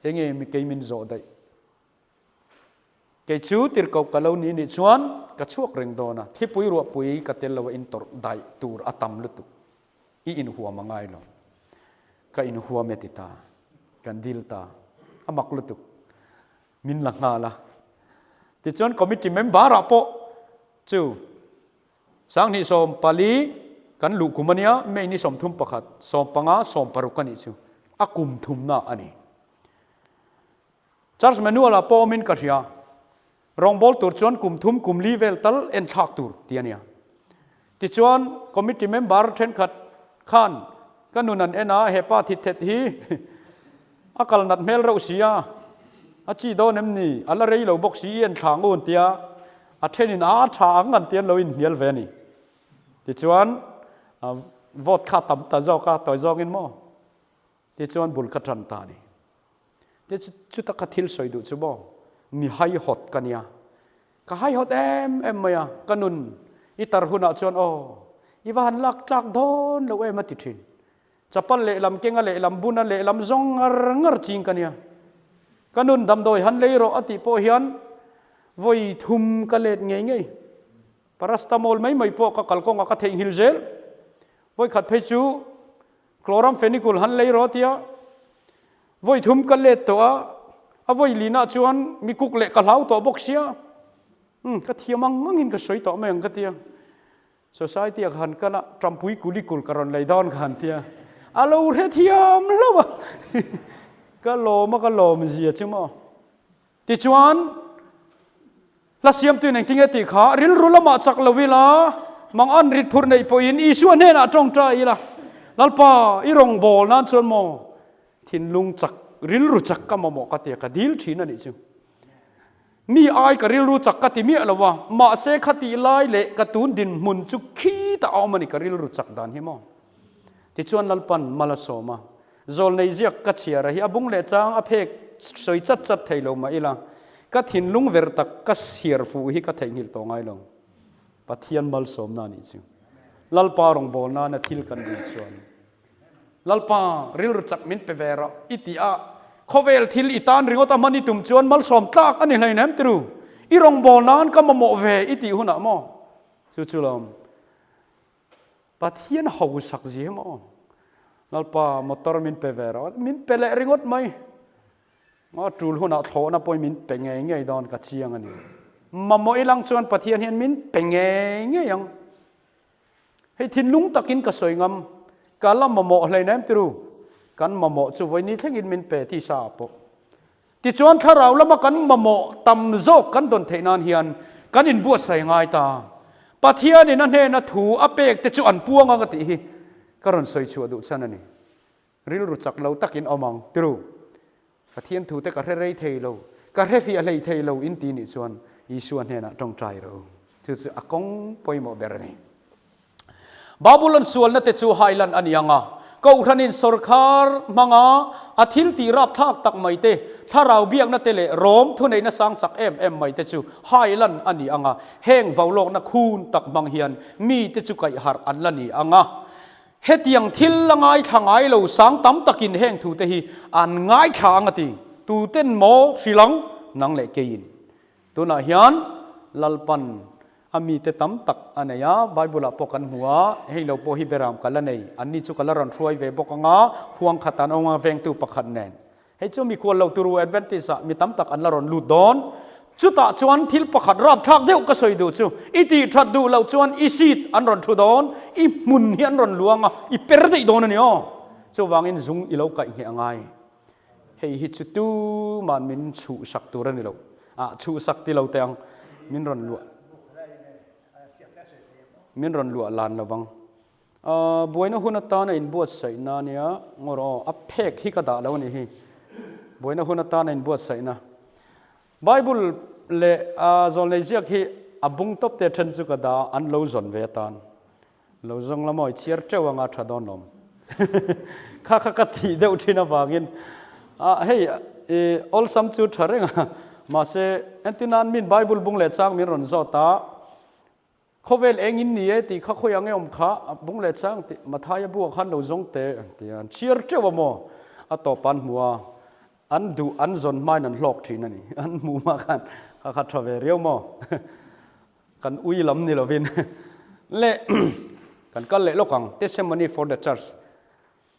เองมีเกมินโจได้เกจูติร์กกะเลวนี้นิชวนกระชวกเร่งโดนะที่ปุยรัวปุยกะเตลวอินตอร์ได้ตูร์อัตมลุตุอินหัวมังไงลงก็อินหัวเมติตากันดิลตาอามักลุตุมินหลังงาละที่ชวนคอมมิตี้เมมเบอร์อะโปจูสังนิสมปาลีกันลูกุมันเนียไม่นิสมทุ่มประคัดสมปังอาสมปารุกันนิจูอากุมทุ่มน่ะอันนี้จาร์สเมนูละโปมินกัชยารองบอลตัวชวนกลุ่มทุ่มกลุ่มลีเวลตัลเอ็นทักตัวที่นี่ที่ชวนคอมมิตี้เมมเบอร์เทนขัดขันกันนุนันเอ็น่าเฮป้าทิดเท็ดฮีอากาศนัดเมลเราเสียอาชีโดนนี่อะไรเราบอกสีเอ็นทางอุ่นเตียอาเทนินอาทางกันเตียนเราอินเฮียลเวนี่ที่ชวนวอดข้าตั้มตาเจ้าข้าต่อยจองอินมั่วที่ชวนบุลขัดรันตานี่ที่ชุดตะกัดทิลสวยดูจูบมีไฮฮอตกันเนี่ยก็ไฮฮอตเอ็มมากันนุน อีตาร์หุนาชวนอีวันลักดอนเรามาติดทินจะปัลเลลำเก่งเลลำบุญเลลำจงงรจริงกันเนี่ยกันนุนดำโดยฮันเลยรออติโพฮิอันวัยทุ่มกันเลงไงปารัสตามอลไม่พอกกัลกงกัดเทงฮิลเจลวัยขัดเพจูคลอรัมเฟนิคุลฮันเลยรอเตียวัยทุ่มกันเลตัววัยลีน่าชวนมีกุกเล็กกะเหลาตัวบกเชียกะเทียมังหินกะสวยต่อแม่งกะเทีย society ขันกันละทรัมปุยกุลิกุลกระรอนไลดอนขันเทียอาลูเรเทียมแล้ววะก็โลมก็โลมเสียใช่ไหมติจวนละเสียมตัวหนึ่งที่เงติขาริลรุละมาจากละเวลามังอันริดพูดในปอินอีส่วนเนี่ยนะตรงใจละลัลปาอีรงบอลนั่นส่วนโมทินลุงจักริลรู้จักก็มาโมกติกะดิลทีนั่นนี่จูมีไอ้กริลรู้จักกติมีอะไรวะมาเสกติไล่เละกระตุนดินมุนจุขี้ตาเอามันกริลรู้จักดานหิมอติจวนลัลปันมาลาโซมาโซลในเจียกกัดเชียร์ฮีอาบุงเละจางอเพกสวยจัดไทยลงมาอีละกัดหินลุงเวรตักกัดเชียร์ฟูฮีกัดไทยหิลตองไอลงปัทยันมาลโซมนานี่จูลัลปารองบอลนาเนทิลกันดิจวนลัลปาริลรู้จักมินเปเวระอิติอาเขาเวลทิลอิตานริงอตามันนี่ตุ่มจวนมัลสอมตากอันนี้เลยนะตรูอีรองบอลนั้นก็มาโมเวอิติหุนะโมจุลอมปัทยันหาวสักเจียมนัลปามอตอร์มินเปเวระมินเปเลริงอตไหมจูลหุนะโถนะปอยมินเป็นไงดอนกัดเชียงอันนี้มาโมอีหลังจวนปัทยันเห็นมินเป็นไงยังให้ทินลุงตะกินก็สวยงามกาลมาโมอะไรนะตรูกันมาโมจุวันนี้ทั้งอินมินเปที่ซาปติจวนถ้าเราละมากันมาโมตำโจกันดนเทนานเฮียนกันอินบัวใส่ง่ายตาปัทยานี่นั่นเองนะถูอเปกแต่จวนพวงกันติกระรอนใส่ชัวดุฉันนี่ริลรู้จักเราตักอินเอามังตรูปัทยันถูแต่กระเรยเทเรากระเรฟีอะไรเทเราอินตีนี่ชวนอีชวนเนี่ยนะตรงใจเราจุดอากงปอยโมเบรนี่บาบูลอนส่วนนั่นแต่จูไฮลันอันยังอ่ะก็อุทานินสรคาร์มังอาทิลตีรับทักตักไม่เตถ้าเราเบียงนั่นเตเลโรมทุนในนัสังสักไม่เตจูไฮลันอันนี้อ่ะแห้งวาวโลกนักคูนตักบางเฮียนมีเตจูไก่หาร์อันละนี้อ่ะเฮตียงทิลละไงทางไงเราสังตั้มตะกินแห้งถูเตหีอันง่ายขางติตูเต้นโมสิลังนังเล็กกินตัวน่ะเฮียนลัลปันอามีเตตั้มตักอันนี้ไบเบิลปกันหัวให้เราโพหิเบรามกันละในอันนี้จุกละรันช่วยเวบกงาห่วงขัดอันองาเวงตูปขันแนนให้เจ้ามีคนเราตูรูแอดเวนติสมีตั้มตักอันละรันลูดอนจุตาจวนทิลปขัดรับทักเดียวก็สวยดูจูอิติทัดดูเราจวนอิสิตอันรันทูดอนอิมุนเฮียนรันลวงอิเปรติดอนนี่อ๋อจูวางอินซุงอิเลวกันเฮียงไงให้ฮิจุตูมันมินชูสักตัวนี่เราชูสักที่เราแต่งมินรันลวมินรันลัวลานระวังบวยนะหุ่นตาในอินบวชใส่นาเนี่ยงอรออัพเพกฮิกระดาแล้วนี่บวยนะหุ่นตาในอินบวชใส่นะไบเบิลเลจอนเลเซียที่อบุงตบเตชันสุกระดาอันโลจอนเวตันโลจงละมอยเชียร์เจ้าวังอาชาดอนนมข้ากัดที่เดียวที่น่าฟังยินเฮ้ยอลซัมจูทาร์เรงมาเซเอนตินันมินไบเบิลบุงเลจางมินรันโซตาเขาเวลเองอินนี่ที่เขาคุยยังไงอมข้าบุ้งเล็ดช่างที่มาทายบัวขันเราจงเตะที่อันเชียร์เจ้าว่าโมอัตโตปันหัวอันดูอันจนไม่นั่นหลอกทีนั่นนี่อันมูมากันข้าขัดทวีเรียวโมกันอุ้ยล้ำนี่เราวินเละกันก็เละโลกัง testimony for the church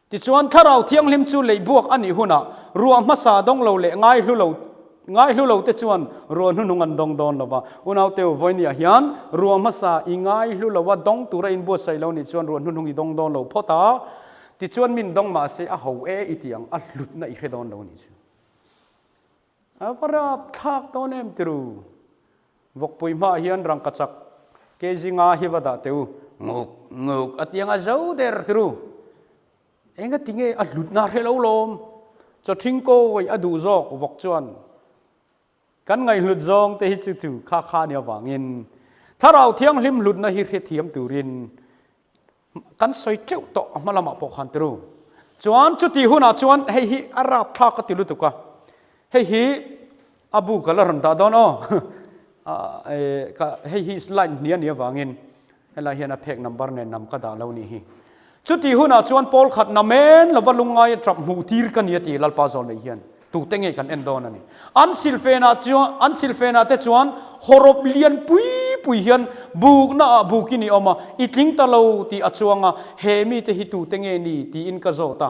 ที่ชวนถ้าเราเที่ยงลิมจูเลยบวกอันนี้หุ่นรวมมาสาดงเราเละง่ายรู้เราเตจวนรวนหุ่นงันดองดอนละว่าอุณเอาเตวไว้เนี่ยเฮียนรวมมาสาอีง่ายรู้ละว่าดองตัวอินบัวใส่เรานี่ชวนรวนหุ่นอีดองดอนเราพอตาที่ชวนมินดองมาเสียเขาอีเตียงหลุดในเขดอนเรานี่พระราบทักตอนเอ็มตรูวกปุยมาเฮียนรังกัจจกเกจิงาฮิวดาเตวงกอัดยังอาเจ้าเดร์ตรูเองก็ทิ้งหลุดนาเฮลลมจะทิ้งโก้อดูจอกวกจวนกันไงหลุดจงแต่ฮิจูข้าเนี่ยหวังเงินถ้าเราเที่ยงลิมหลุดนะฮิเทียมตูรินกันใส่เจ้าโตมาละมาปกขันตรูจวนจุดที่หุ่นจวนให้ฮิอาราบทักก็ติลุตุกะให้ฮิอบูกัลรันดาดอนให้ฮิสไลน์เนี่ยหวังเงิน la hian a phek number ne nam ka da lo ni hi chuti huna chuan pol khat na men lo walungai trap mu tir kan yati lalpa zon nei hian tu tenge kan endon ani an silfena te chuan horop lian pui hian buk na bukini oma itling ta lo ti achuanga he mi te hi tu tenge ni ti in ka zota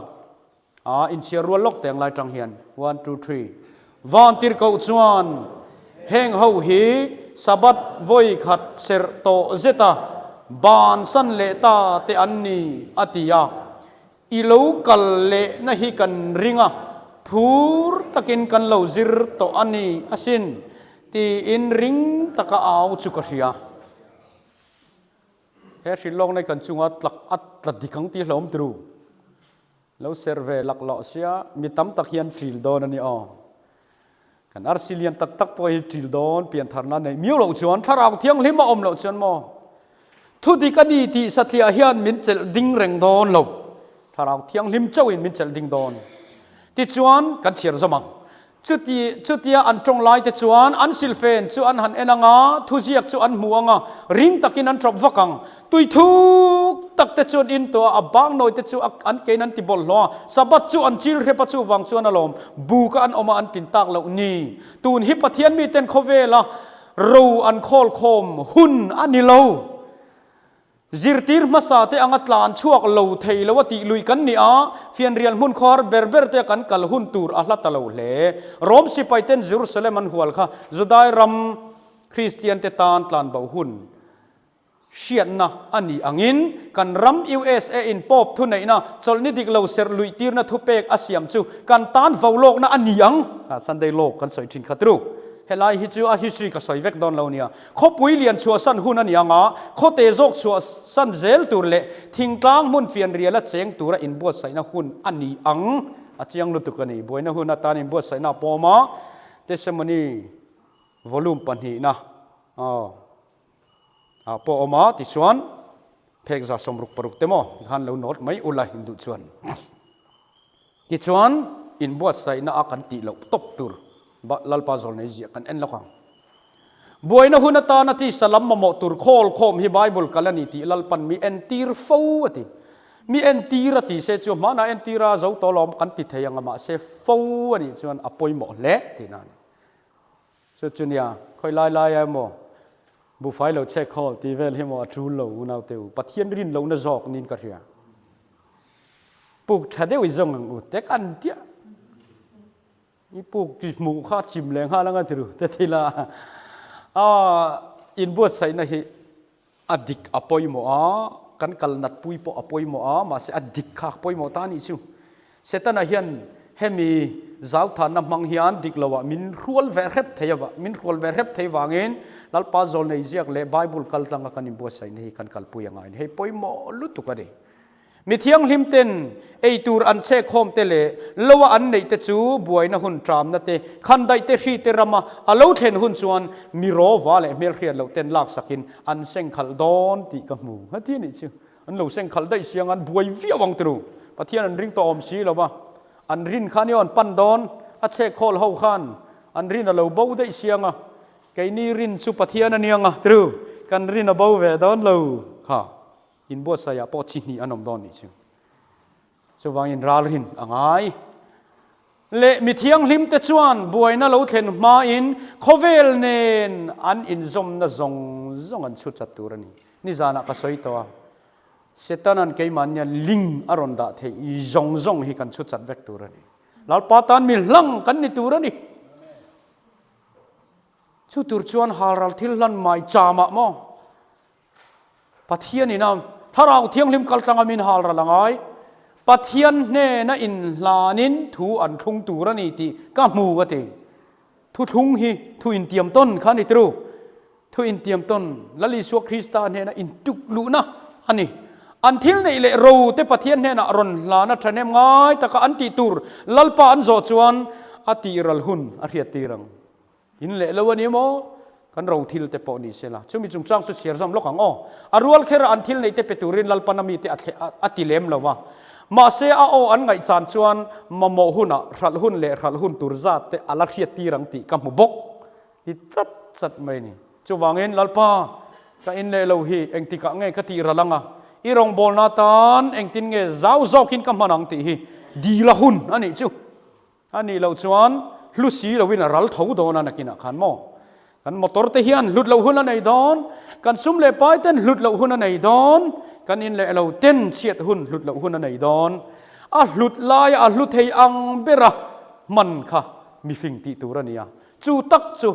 in chiarwal lok teng lai tang hian 1 2 3 van tir ko chuan heng ho hi sabat voi khat ser to zeta ban san le ta te anni atia ilo kal le na hi kan ringa phur takin kan lo zir to ani asin ti in ring taka aw chukahria he shilong nei kan chunga tlak at tladikang ti hlom tru lo serve lak lo sia mi tam tak hian tril don ani kan arsilian tak tak po hi tril don pian tharna nei miu lo chuan tharau thiang hlima om lo chuan mo thu di kani ti sathia hian min chel ding reng don lo tharau thiang lim chawin min chel ding don ti chuan kan chiar zomang chutia an tong lai te chuan an silfen chu an han enanga thu ziak chu an muanga ring takin an drop vakang tui thuk tak te chuan in to abang noi te chu an kenan ti bol lo sabat chu an chil repa chu wang chuan alom bu ka an oma an tin tak lo ni tun hi pathian mi ten khovela ro an khol khom hun ani lo zirtir masa te angatlan chuak lo thei lawati lui kan ni a fian rial mun khor berber te kan kal hun tur a hlat lo hle rom sipai ten jerusalem an hual kha judai ram christian te tan tlan bau hun shian na ani angin kan ram usa in pop thu nei na cholni dik lo ser lui tir na thu pek asiam chu kan tan vaulok na ani ang sunday lok kan soi thin khatru helai hi chu a history ka soi vek don lo nia khopui lian chua san hun ani anga khote jok chua san zel tur le thingtlang mun fian riala cheng tura in bo saina hun ani ang achiang lu tukani boina hun atan in bo saina poma testimony volume panhi na po oma ti chuan phek za somruk paruk temo han lo not mai ula hindu chuan ti chuan in bo saina akan ti lo top tur ba lalpa zol nei ji kan en lokang boina hunata na ti salam mo tur khol khom hi bible kalani ti lalpan mi entir fo ati mi entira ti se chu mana entira zo tolom kan ti theyanga ma se fo ani chuan apoi mo le ti nan so chunia khoi lai mo bu fai lo che khol ti vel hi mo tru lo unau teu pathian rin lo na jok nin ka ria puk thade wi zong ang u tek an tia i puk ti mu kha chim leng ha langa tiru te thila in bo sai na hi adik apoi mo kan kal nat pui po apoi mo ma se adik kha apoi mo ta ni chu setana hian hemi zau than na mang hian dik lawa min rual ve rep theyawa min rual ve rep thei wangin lalpa zol nei ziak le bible kal tanga kan in bo sai nei kan kal pu yanga hei poi mo lu tu ka de mi thiang hlimten ei tur an che khom te le lowa an nei te chu buaina hun tram na te khan dai te hri te rama alo then hun chuan mi ro wa le mel khriat lo ten lak sakin an seng khal don ti ka mu ha ti ni chu an lo seng khal dai siang an buai vi awang tru pathian an ring to om si lo ba an rin khani on pan don a che khol ho khan an rin a lo bo dai sianga kai ni rin chu pathian anianga tru kan rin a bo ve don lo ha in bo saya po chi ni anom don ni chu so wangin ral rin angai le mi thiang hlim te chuan buaina lo thlen ma in khovel nen an in zom na zong an chu chaturani ni zana ka soi to setanan ke manya ling aron da the i zong hi kan chu chat vek turani lal patan mi hlang kan ni turani chu tur chuan haral thil lan mai chama mo pathian ina tharau thiang lim kal tanga min hal ra langai pathian ne na in lanin thu an thung turani ti ka mu ate thu thung hi thu in tiam ton khani tru thu in tiam ton lali su krista ne na in tuk lu na ani anthil nei le ro te pathian ne na ron lana thanem ngai taka anti tur lalpa an zo chuan ati ral hun a riat tirang in le lawani mo kan ro thil te po ni sela chumi chung chang su siar zam lokang arual khera anthil nei te peturin lalpanami te atilem lawa ma se a an ngai chan chuan mamo huna ral hun le ral hun turzat te alakhiat tirang ti kam bok hi chat mai ni chu wangin lalpa ka in le lo hi eng ti ka nge ka ti ra langa i rong bol na tan eng tin nge zau zau kin ka manang ti hi di la hun ani chu ani lo chuan hlu si lo win ral tho do na nakina khan mo kan motor te hian hlut lo hun anei don kan sum le pai ten hlut lo hun anei don kan in le lo ten chiat hun hlut lo hun anei don a hlut lai a hlut thei ang bera man kha mi fing ti turania chu tak chu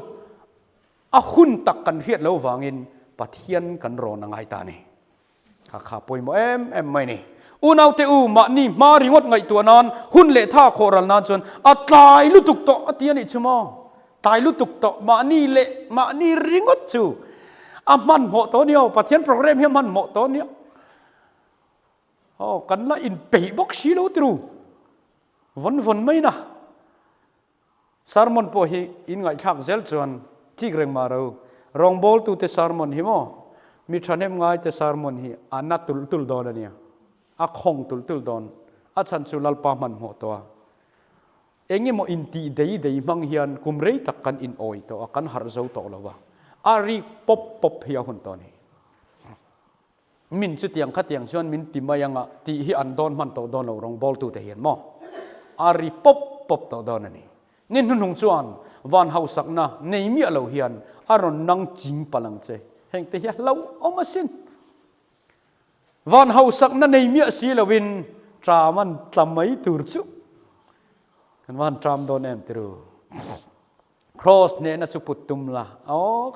a hun tak kan hiat lo wangin pathian kan ro na ngai ta ni kha poi mo em mai ni unau te u ma ni ma ringot ngai tu nan hun le tha khoral nan chon atlai lutuk to atiani chumo tai lutuk to ma ni le ma ni ringot chu aman mo to nio pathian program hi man mo to nio kan la in pe bok shi lo tru von mai na sermon po hi in ngai thak zel chuan chi greng ma ro rong bol tu te sermon hi mo mi thanem ngai te sermon hi anna tul do ania a khong tul don a chan chu lal pa man mo to engi mo inti dei mang hian kumrei tak kan in oi to kan har zo to lawa ari pop hiya hun to ni min chu tiang kha tiang chuan min ti mayanga ti hi an don man to don lo rong bol tu te hian mo ari pop to don ani nin hun hung chuan van hau sakna nei mi lo hian aron nang jing palang che heng te hi lo omasin van hau sakna nei mi si lawin traman tlamai tur chu kan van tram don em tru cross ne na chu putum la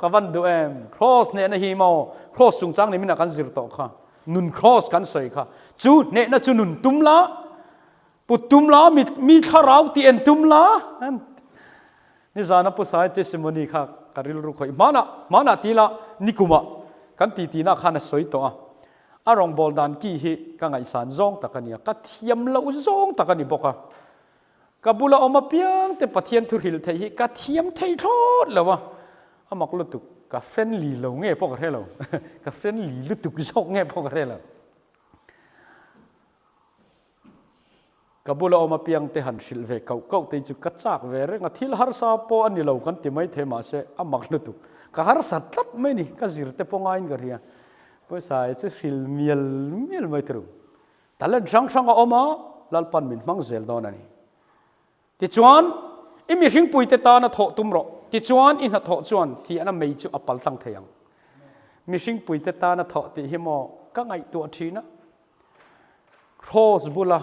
ka van du em cross ne na hi mo cross sung chang ne mina kan zir to kha nun cross kan sei kha chu ne na chu nun tum la putum la mi tharau ti en tum la ni zana pu sai testimony kha karil ru khoi mana ti la nikuma kan ti na khana soi to arong bol dan ki hi ka ngai san zong takania ka thiam lo zong takani boka kabula oma piang te pathian thu hil thei hi ka thiam thei thot lawa amak lu tu ka friendly lo nge pok re lo ka friendly lu tu zok nge pok re lo kabula oma piang te han sil ve kau te chu ka chak ve re nga thil har sa po ani lo kan ti mai the ma se amak lu tu ka har sa tlap mai ni ka zir te pongain garia poi sai chu hil miel mai tru talan sang oma lalpan min mang zel don ani ti chuan imi hring pui te ta na tho tum ro ti chuan in ha tho chuan thi ana mei chu apal sang theyang mi hring pui te ta na tho ti hi mo ka ngai tu thina cross bula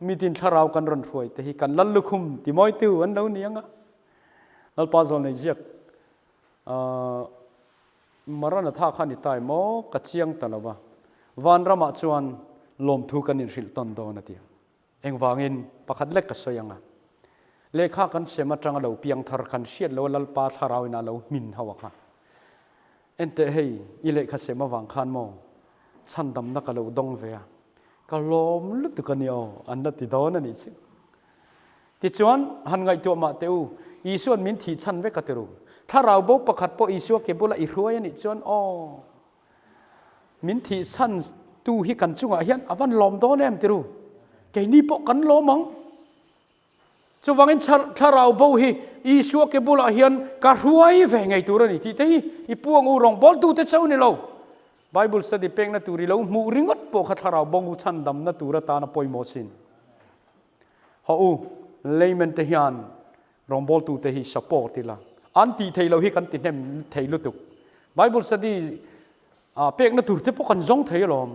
mi tin tharau kan ron phoi te hi kan lal lukhum ti moi tu an lo nianga lalpa zon nei jiak marana tha khani tai mo ka chiang talawa van rama chuan lom thu kan in ril ton do na ti eng wangin pakhat lek ka soyanga lekha kan sema tanga lo piang thar kan siat lo lalpa tharau ina lo min hawa kha ente hei ile kha sema wang khan mo chan dam na ka lo dong ve ka lom lu tu kan yo an na ti don ani chi ti chuan han ngai tu ma teu isuan min thi chan ve ka teru tharau bo pakhat po isu ke bula I hruai ani chuan min thi san tu hi kan chunga hian awan lom don em teru ke ni po kan lomang chu wangin tharau bo hi isu ke bula hian ka hruai ve ngai tur ani ti te hi I puang u rong bol tu te chau ni lo bible study pek na turi lo mu ringot po kha tharau bong u chan dam na tura ta na poimo sin ho u layman te hian rong bol tu te hi support ti la anti thei lo hi kan ti nem thei lu tu bible study pek na tur te po kan zong thei lom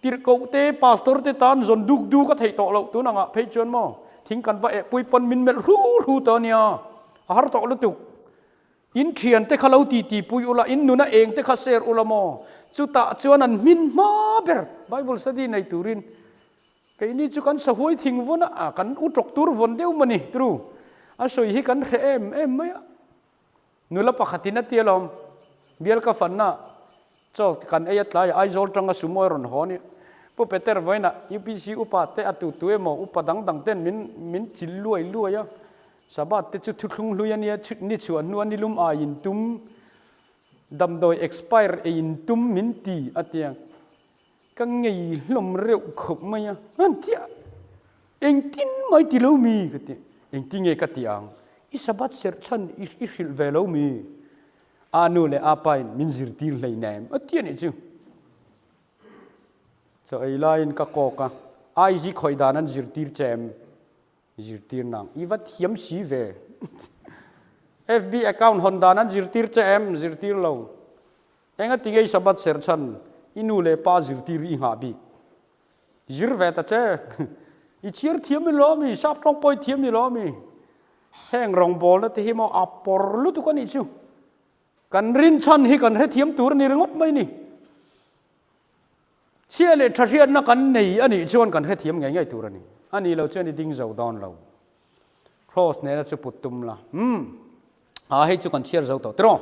tir ko te pastor te tan zon duk du ka thei to lo tu na nga phei chuan mo thing kan va e pui pon min mel ru to nia har to lu tu in thian te khalo ti pui ula in nu na eng te kha ser ula mo chu ta chuan an min ma ber bible study nei turin ke ni chu kan sa huai thing vona kan u tok tur von deu mani tru a soi hi kan re em mai nula pakhatina tialom bial ka fanna cho kan ayat lai ai zol tanga sumoi ron honi po peter voina upc upa te atu tuemo upadang dang ten min chilluai luaya sabat te chu thuthlung luania ni chuan nu ani lum a in tum dam doi expire in tum min ti atia ka ngei lom reu khop maya an tia eng tin mai ti lo mi ka ti eng ti nge ka ti ang I sabat ser chan I hil ve lo mi anu le apai min zirtir lei nem atian ni chu so ai lain ka ko ka ai ji khoi danan zirtir chem zirtir nang iwat hiam si ve FB account Honda nan zirtir chem zirtir lo enga tingei sabat serchan inu le pa zirtir i nga bi zirve ta che i chir thiam mi lo mi sap tong poi thiam mi lo mi heng rong bol na ti hi mo apor lu tu kan i chu kan rin chan hi kan he thiam tur ni ringot mai ni chia le tharian na kan nei ani chuan kan he thiam ngai ngai tur ani ani lo chen ni ding zo don lo cross ne na chu putum la hei chu kan chiar zo to tro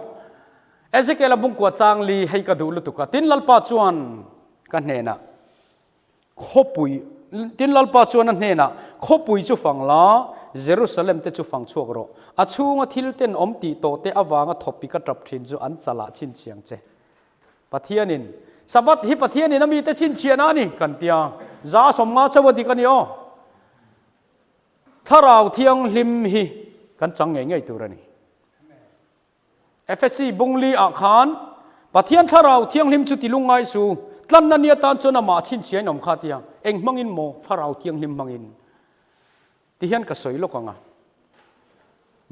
Ezekiel abung kwa chang li hei ka du lu tu ka tin lalpa chuan kan ne na khopui tin lalpa chuan an ne na khopui chu fang la Jerusalem te chu fang chuak ro achunga thil ten om ti to te awanga thopi ka trap thin chu an chala chin chiang che pathianin sabat hi pathianin ami te chin chiana ni kan tia za somnga chawadi kan yo tharau thiang hlim hi kan chang ngai ngai turani FSC bungli akhan pathian tharau thiang hlim chu tilungai su tlan na nia tan chona ma chin chiai nom kha tia eng mangin mo tharau thiang hlim mangin ti hian ka soi lo kanga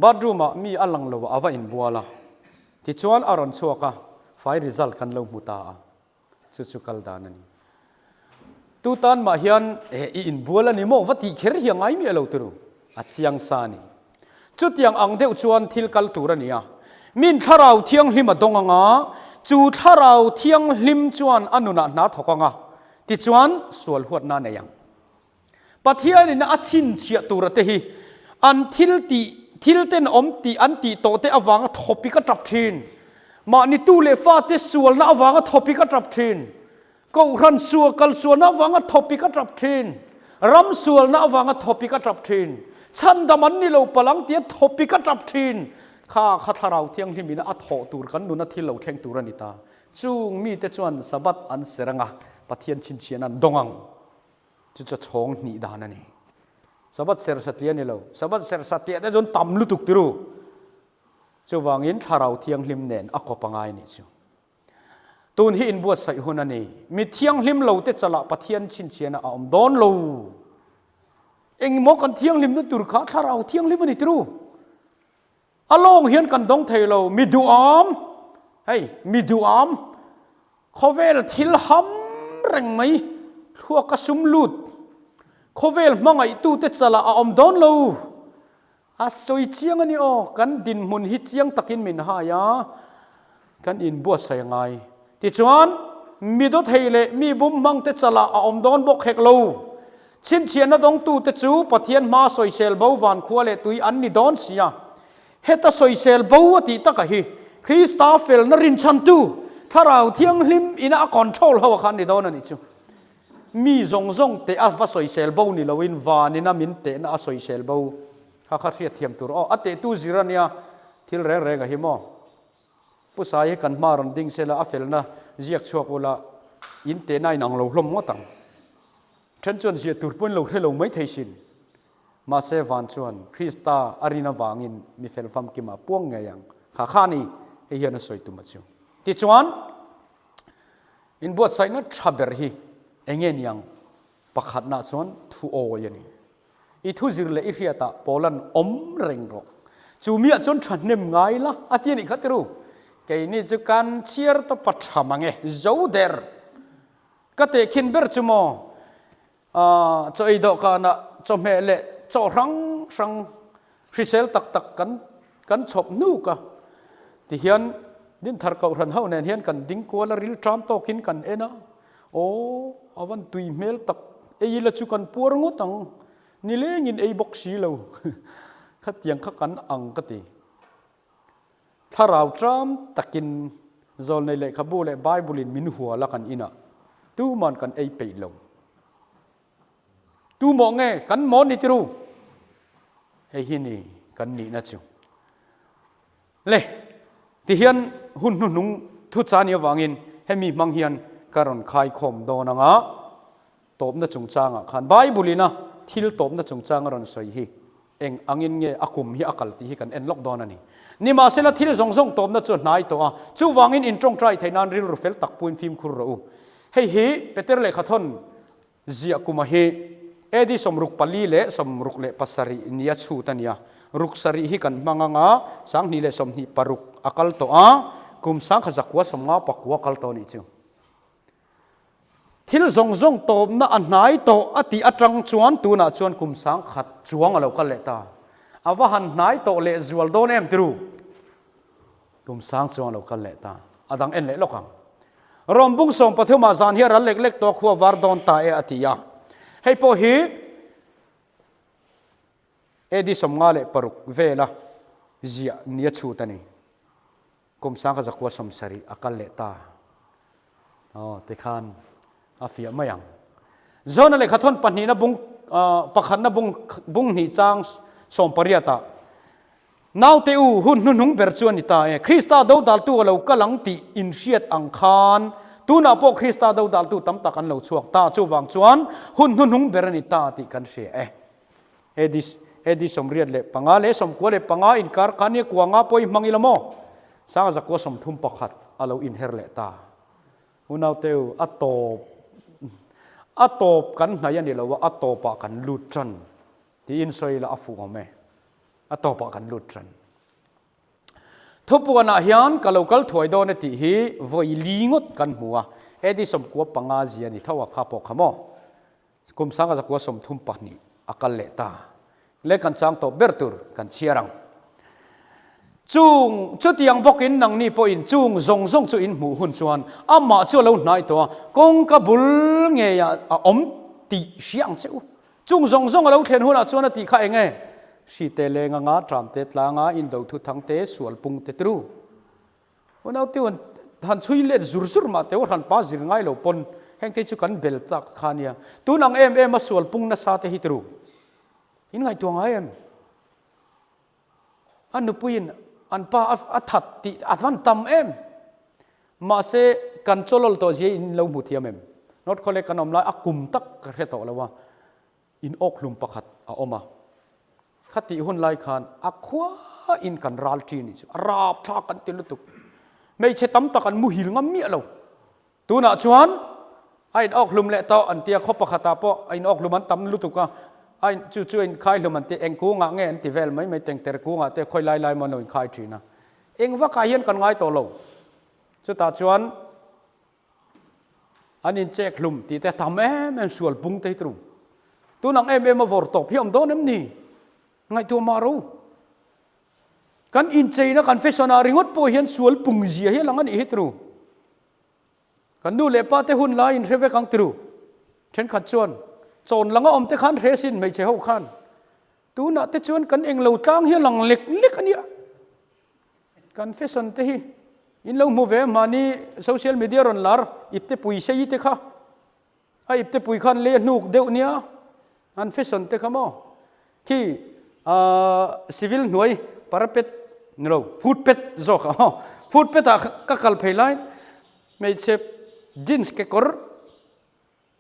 bedroom ma mi alang lo awa in buala ti chuan aron chuaka fai result kan lo muta a chu kal danani tu tan ma hian i in buala ni mo wati kher hi ngai mi lo turu a chiang sa ni chu tiang ang deuh chuan thil kal turania min tharau thiang hlim adong anga chu tharau thiang hlim chuan anuna na thokanga ti chuan sual huat na neyang pathian in a chin chia turate hi an thil ten om ti an ti to te awanga thopi ka trap thin ma ni tu le fa te sual na awanga thopi ka trap thin ko ran sual kal sual na awanga thopi ka trap thin ram sual na awanga thopi ka trap thin chan daman ni lo palang ti thopi ka trap thin kha tharau thiang hlimina a tho tur kan nuna thil lo theng tur anita chung mi te chuan sabat an seranga pathian chin chian an dongang chu cha chong ni dan ani sabat ser satia ni lo sabat ser satia te jon tam lu tuk tiru chu wangin tharau thiang hlim nen a ko pangai ni chu tun hi in buat sai hun ani mi thiang hlim lo te chala pathian chin chian a om don lo eng mo kan thiang hlim nu tur kha tharau thiang hlim ani tiru along hian kan dong thei lo mi du am khovel thil ham reng mai thua ka sum lut khovel mangai tu te chala a om don lo a soi chiang ani o kan din mun hi chiang takin min ha ya kan in buat sai ngai ti chuan mi do thei le mi bum mang te chala a om don bok hek lo chin chian na dong tu te chu pathian ma soi sel bo wan khua le tui an ni don sia heta soisel bawati takahi Krista fel na rin chantu tharau thiang hlim ina control hawa khan ni don ani chu mi zong te a va soisel baw ni lowin van ina min te na soisel baw kha riat thiam tur o ate tu zirania thil re ga hi mo pusai kan maron ding sela a fel na ziak chuak ola in te nai nang lo hlom ngotang chen chon zia tur pon lo thelo mai theisin ma se van chuan Krista arina wangin mi fel fam ki ma puang nge yang kha khani e hian soi tu ma chu ti chuan in buat sai na thaber hi engen yang pakhat na chuan thu o yani i thu zir le i hiata polan om reng ro chu mi a chon than nem ngai la atian i khatiru ke ni chu kan chiar to pathamange zo der ka te khin ber chu mo choi do ka na chome le cho rang risel tak kan chop nu ka ti hian din thar kau ran hau nen hian kan ding ko la ril tram to kin kan ena o awan tui mel tak e ila chu kan pur ngo tang ni leng in e box si lo khat yang kha kan ang ka ti tharau tram takin zol nei le khabu le bible in min huwa la kan ina tu man kan e pe lo tu mo nge kan mo ni tiru hei hini kan ni na chu le ti hian hun nung thu cha ni wangin hemi mang hian karon khai khom do na nga top na chung changa khan bible ina thil top na chung changa ron soi hi eng angin nge akum hi akal ti hi kan en lock don ani นี่มาเสละที่เราส่งตบนั่นจนนายตัวจู่วางอินตรงใจไทยนันริลเฟลตักปูนฟิล์มคุรอูเฮ้ยเปเตอร์เลขัดทนเจียกุมาเฮดีสมรุกปลีเละสมรุกเละปัสสรีนิยชูตันยารุกสรีฮิกันมังงาสังนี่เละสมนิปรุกอากาลตัวกุมสังขจักวะสมงาปักวะกัลตัวนี่จูที่เราส่งตบนั่นอันไหนตัวอติอัตรังจวนตัวน่ะจวนกุมสังขัดจวงเรากันเลตาอาวะหันไหนตัวเละจวลโดนเอ็มตรูกุมสังจวงเรากันเลตาอดังเอ็นเละลกังรวมบุ้งส่งปฐมอาจารย์เฮียรันเล็กๆตัวขัววาร์ดอนตาเออติยาให้พอฮีดีสมงาเลปรุกเวล่ะเจียนิยชูตันนี่กุมสังขจักวะสมสรีอากาลเลตาติขันอาฟิยไม่ยังจนเลยขัดทนปัญหาบุ้งปักขันนะบุ้งหิจังสมปริยตานาวเตอูหุ่นนุ่งเบอร์จวนนิตาคริสต์ดาวดัลตัวเรากำลังตีอินเชียตอังคารตัวน่ะพวกคริสต์ดาวดัลตัวตั้มตะกันเราชวกตาจูวังจวนหุ่นนุ่งเบอร์นิตาตีกันเสียเอดิสมเรียนเล็ปังอาเล่สมกัวเล็ปังอาอินคาร์คันเนี่ยกวางอาปอยมังอิลโมสร้างจากกัวสมทุมปักขัดอาเราอินเฮร์เลตาหุ่นนาวเตอูอัตโตกันนายนี่เราว่าอัตโตปะกันลุดจันที่อินโซยละอฟูอเมอัตโตปะกันลุดจันทุบปวนอาหารกะโลกัลถวยโดนติฮีวอยลิงดกันหัวดิสมกัวปังอาเจียนี่เท่าว่าข้าปอกขโมกุมสังกัจกัวสมทุมปะนี่อากัลเลตาเล็กกันสังโตเบอร์ตูร์กันเชียรังจุงจุดยังบอกอินนังนี่พออินจุงส่งจุอินหมู่หุ่นชวนอามาจุเราหนายตัวกงกบุลเงียอมตีเสียงเจ้าจุงส่งเราเขียนหุ่นชวนตีข้าเองไงสิเตเลงงาตรามเตตลางาอินดาวทุทั้งเตสวลปุงเตตรูวันเอาที่วันท่านช่วยเล็ดสุรมาเตว่าท่านป้าจิงไงเราปนแห่งที่จุกันเบลตักขานียตัวนังมาสวลปุงนัสาเตฮิตรูอินไงตัวไงอันนุปุยนอันป้าอัฐติอัฐวันตำมาเสกันโจลตัวเจอินเราหมุทียมนอตคอลเลกันอมลายอักกุมตักกระเทตอแล้วว่าอินอกลุมประคัดออกมาขัดติหุ่นลายขานอักขวาอินกันรัลจีนี่ราบทากันติลุตุกไม่ใช่ตั้มตะกันมุหิลงามเมียเราตัวน่ะชวนไอ้ออกลุมเละต่ออันเตียขบประคัดตาปอไอ้ออกลุมมันตั้มลุตุกะไอ้จู่ๆอินคายลุมมันเตเองกูงะเงี้ยอันติเวลไม่แต่งแต่กูงะเตค่อยไล่มันหน่อยคายทีนะเองว่าคายเห็นกันง่ายตัวเราจุดตาชวนอันนี้เจ๊กลุมตีแต่ทำมันสวลปุงเตยตรูตัวนังมาฟอร์ตบพี่อมโดนน้ำนี่ไงตัวมารู้กันอินเจนะกันเฟชนาริงดโปเห็นสวลปุงเจียเฮลังอันอีตรูกันดูเล็บป้าเตหุ่นลายอินเทรเวกังตรูเช่นขัดชวนโจนลังอมเตขันเรสินไม่ใช่เขาขันตัวน่ะเตชวนกันเองเราจ้างเฮลังเล็กอันเนี้ยกันเฟชันเตฮีอินเราโมเวมานี่โซเชียลมีเดียรอนลาร์อิบเตปุยเชียเตค่ะไออิบเตปุยขันเลี้ยนูกเดียวเนี้ยอันเฟชันเตค่ะมั้งที่ซิวิลหน่วยปาราเป็ดเราฟูดเป็ดโจกฟูดเป็ดก็คัลเพลย์ไม่ใช่จินส์เกกอร์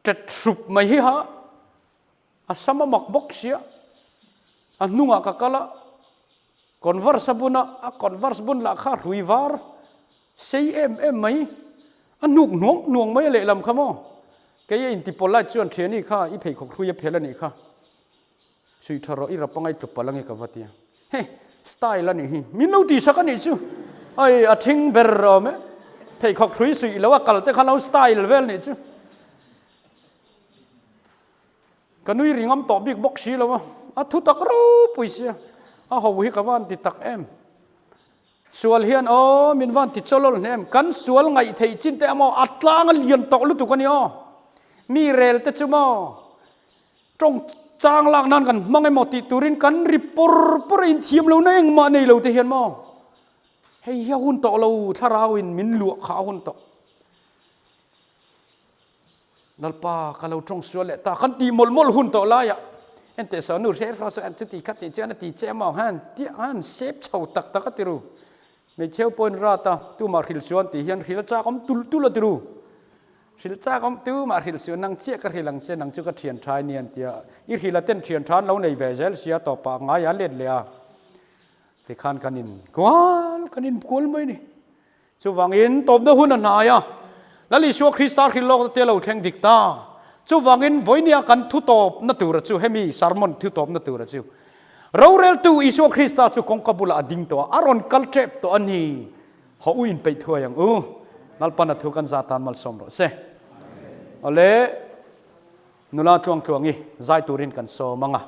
จัดสุบไม่ฮิฮะอาสมามักบกเสียอันนุ่งอากาศละconverse buna a converse bun la kha ruivar sei mai an nuang mai le lam khamo ke ye inti pola chuan theni kha I phei khok hrui phela ni kha sui tharo I rapangai tu palangi ka vatia he style ani hi min lo ti sakani chu ai a thing ber ro me phei khok hrui sui lawa kal te khalau style vel ni chu kanui ringam to big box si lawa a thu tak ro puisia a ho hi ka van ti tak sual hian min van ti cholol nem kan sual ngai thei chin te amo atlang lian tok lu tu kan yo mi rel te chumo trong chang lang nan kan mangai mo ti turin kan ripur in thiam lo neng ma nei lo te hian mo hei ya hun to lo tharawin min lu kha hun to nalpa kalau trong sual le ta kan ti mol hun to la ya ente so nu re so an ti khat ti chen ti che ma han ti an sep chau tak ti ru me cheu pon ra ta tu ma khil suan ti hian khil cha kom tul ti ru khil cha kom tu ma khil suan nang che ka khilang che nang chu ka thian thai nian tia I khila ten thian than lo nei ve zel sia to pa nga ya let le a ที่ขันกันินกวาลกันินกุลไม่นี่ชูวังอินตบเดหุ่นนายะแล้วลิชัวคริสต์คิดโลกเตลเอาแข่งดิกตาชูวังอินไว้เนี่ยกันทุตบนัตุระชูให้มีสารมอนทุตบนัตุระชูเราเรลตูอิชัวคริสต์ชูคงกบุลอดิ่งตัวอารอนกัลเทปตัวอันนี้เขาอุนไปทั่วอย่างนัลปนัทุกันซาตานมัลสมรสเอาเลยนุลาทวงงี้ใจตูรินกันโซมังอ่ะ